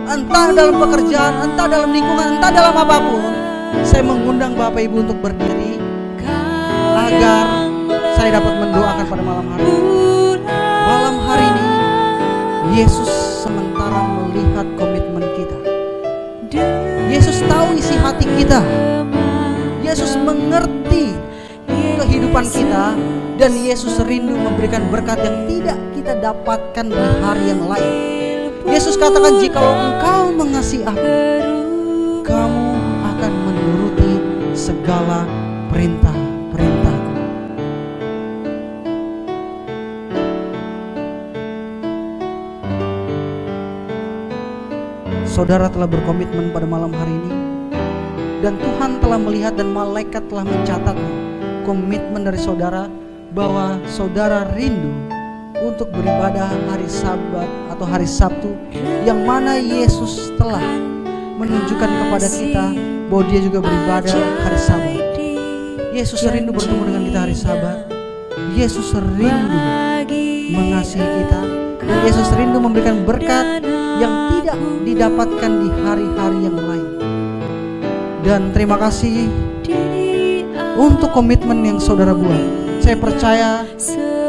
entah dalam pekerjaan, entah dalam lingkungan, entah dalam apapun, saya mengundang Bapak Ibu untuk berdiri agar saya dapat mendoakan pada malam hari ini. Malam hari ini Yesus sementara melihat komitmen kita. Yesus tahu isi hati kita. Yesus mengerti kehidupan kita, dan Yesus rindu memberikan berkat yang tidak kita dapatkan di hari yang lain. Yesus katakan, jikalau engkau mengasihi aku, kamu akan menuruti segala perintah-perintahku. Saudara telah berkomitmen pada malam hari ini, dan Tuhan telah melihat dan malaikat telah mencatat komitmen dari saudara bahwa saudara rindu untuk beribadah hari Sabat atau hari Sabtu, yang mana Yesus telah menunjukkan kepada kita bahwa dia juga beribadah hari Sabat. Yesus rindu bertemu dengan kita hari Sabat. Yesus rindu mengasihi kita, dan Yesus rindu memberikan berkat yang tidak didapatkan di hari-hari yang lain. Dan terima kasih untuk komitmen yang saudara buat. Saya percaya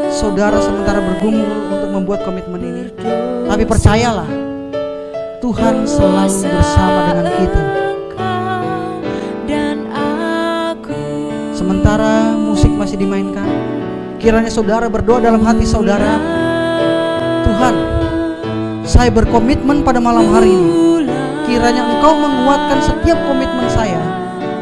saudara sementara bergumul untuk membuat komitmen ini, tapi percayalah, Tuhan selalu bersama dengan kita. Sementara musik masih dimainkan, kiranya saudara berdoa dalam hati saudara, Tuhan, saya berkomitmen pada malam hari ini, kiranya Engkau menguatkan setiap komitmen saya,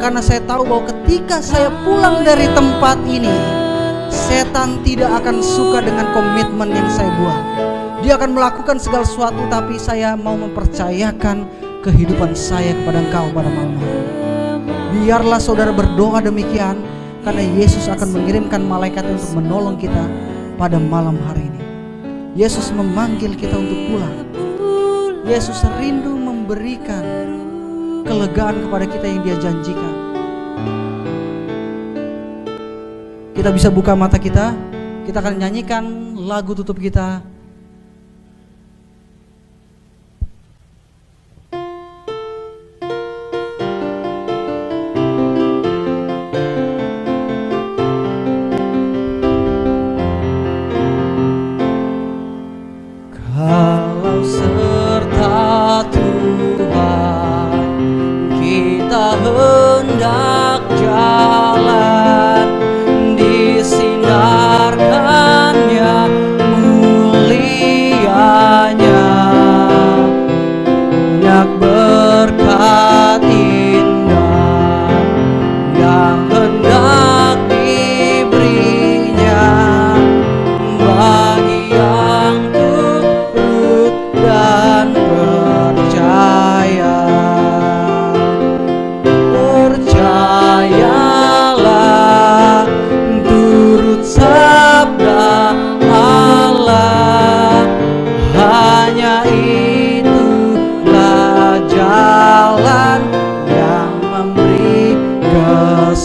karena saya tahu bahwa ketika saya pulang dari tempat ini, setan tidak akan suka dengan komitmen yang saya buat. Dia akan melakukan segala sesuatu, tapi saya mau mempercayakan kehidupan saya kepada Engkau pada malam hari ini. Biarlah saudara berdoa demikian, karena Yesus akan mengirimkan malaikat untuk menolong kita pada malam hari ini. Yesus memanggil kita untuk pulang. Yesus rindu memberikan kelegaan kepada kita yang Dia janjikan. Kita bisa buka mata kita akan nyanyikan lagu tutup kita. Kalau serta Tuhan kita hendak jalan, disinarkannya mulia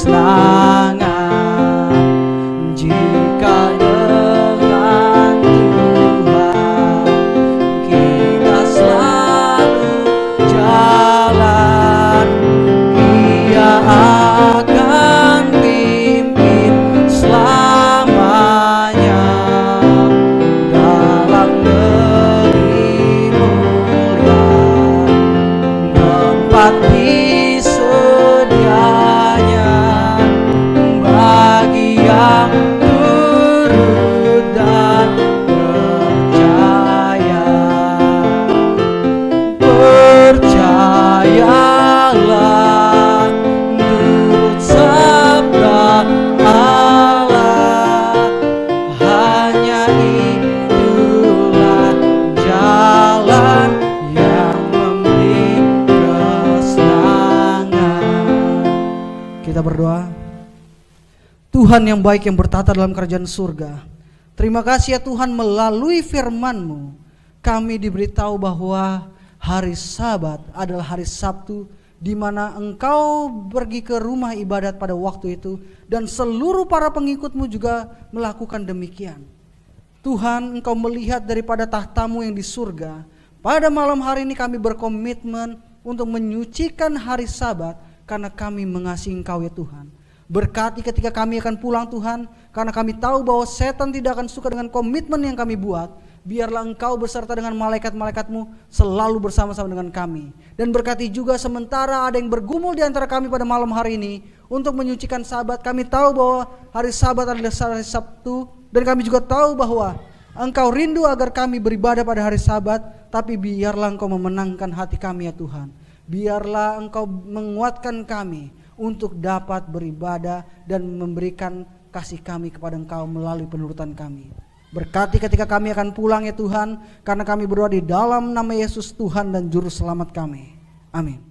kesenangan jika dengan Tuhan kita selalu jalan. Dia akan pimpin selamanya dalam negeri mulia, tempat disedianya bagi yang turut dan percaya. Percayalah turut sabda Allah, hanya itulah jalan yang memberi kesenangan. Kita berdoa. Tuhan yang baik yang bertata dalam kerajaan surga, terima kasih ya Tuhan, melalui firman-Mu kami diberitahu bahwa hari Sabat adalah hari Sabtu, di mana Engkau pergi ke rumah ibadat pada waktu itu, dan seluruh para pengikut-Mu juga melakukan demikian. Tuhan, Engkau melihat daripada tahta-Mu yang di surga. Pada malam hari ini kami berkomitmen untuk menyucikan hari Sabat karena kami mengasihi Engkau ya Tuhan. Berkati ketika kami akan pulang Tuhan, karena kami tahu bahwa setan tidak akan suka dengan komitmen yang kami buat. Biarlah Engkau beserta dengan malaikat-malaikat-Mu selalu bersama-sama dengan kami. Dan berkati juga sementara ada yang bergumul di antara kami pada malam hari ini untuk menyucikan Sabat. Kami tahu bahwa hari Sabat adalah hari Sabtu, dan kami juga tahu bahwa Engkau rindu agar kami beribadah pada hari Sabat. Tapi biarlah Engkau memenangkan hati kami ya Tuhan. Biarlah Engkau menguatkan kami untuk dapat beribadah dan memberikan kasih kami kepada Engkau melalui penurutan kami. Berkati ketika kami akan pulang ya Tuhan, karena kami berdoa di dalam nama Yesus Tuhan dan Juru Selamat kami. Amin.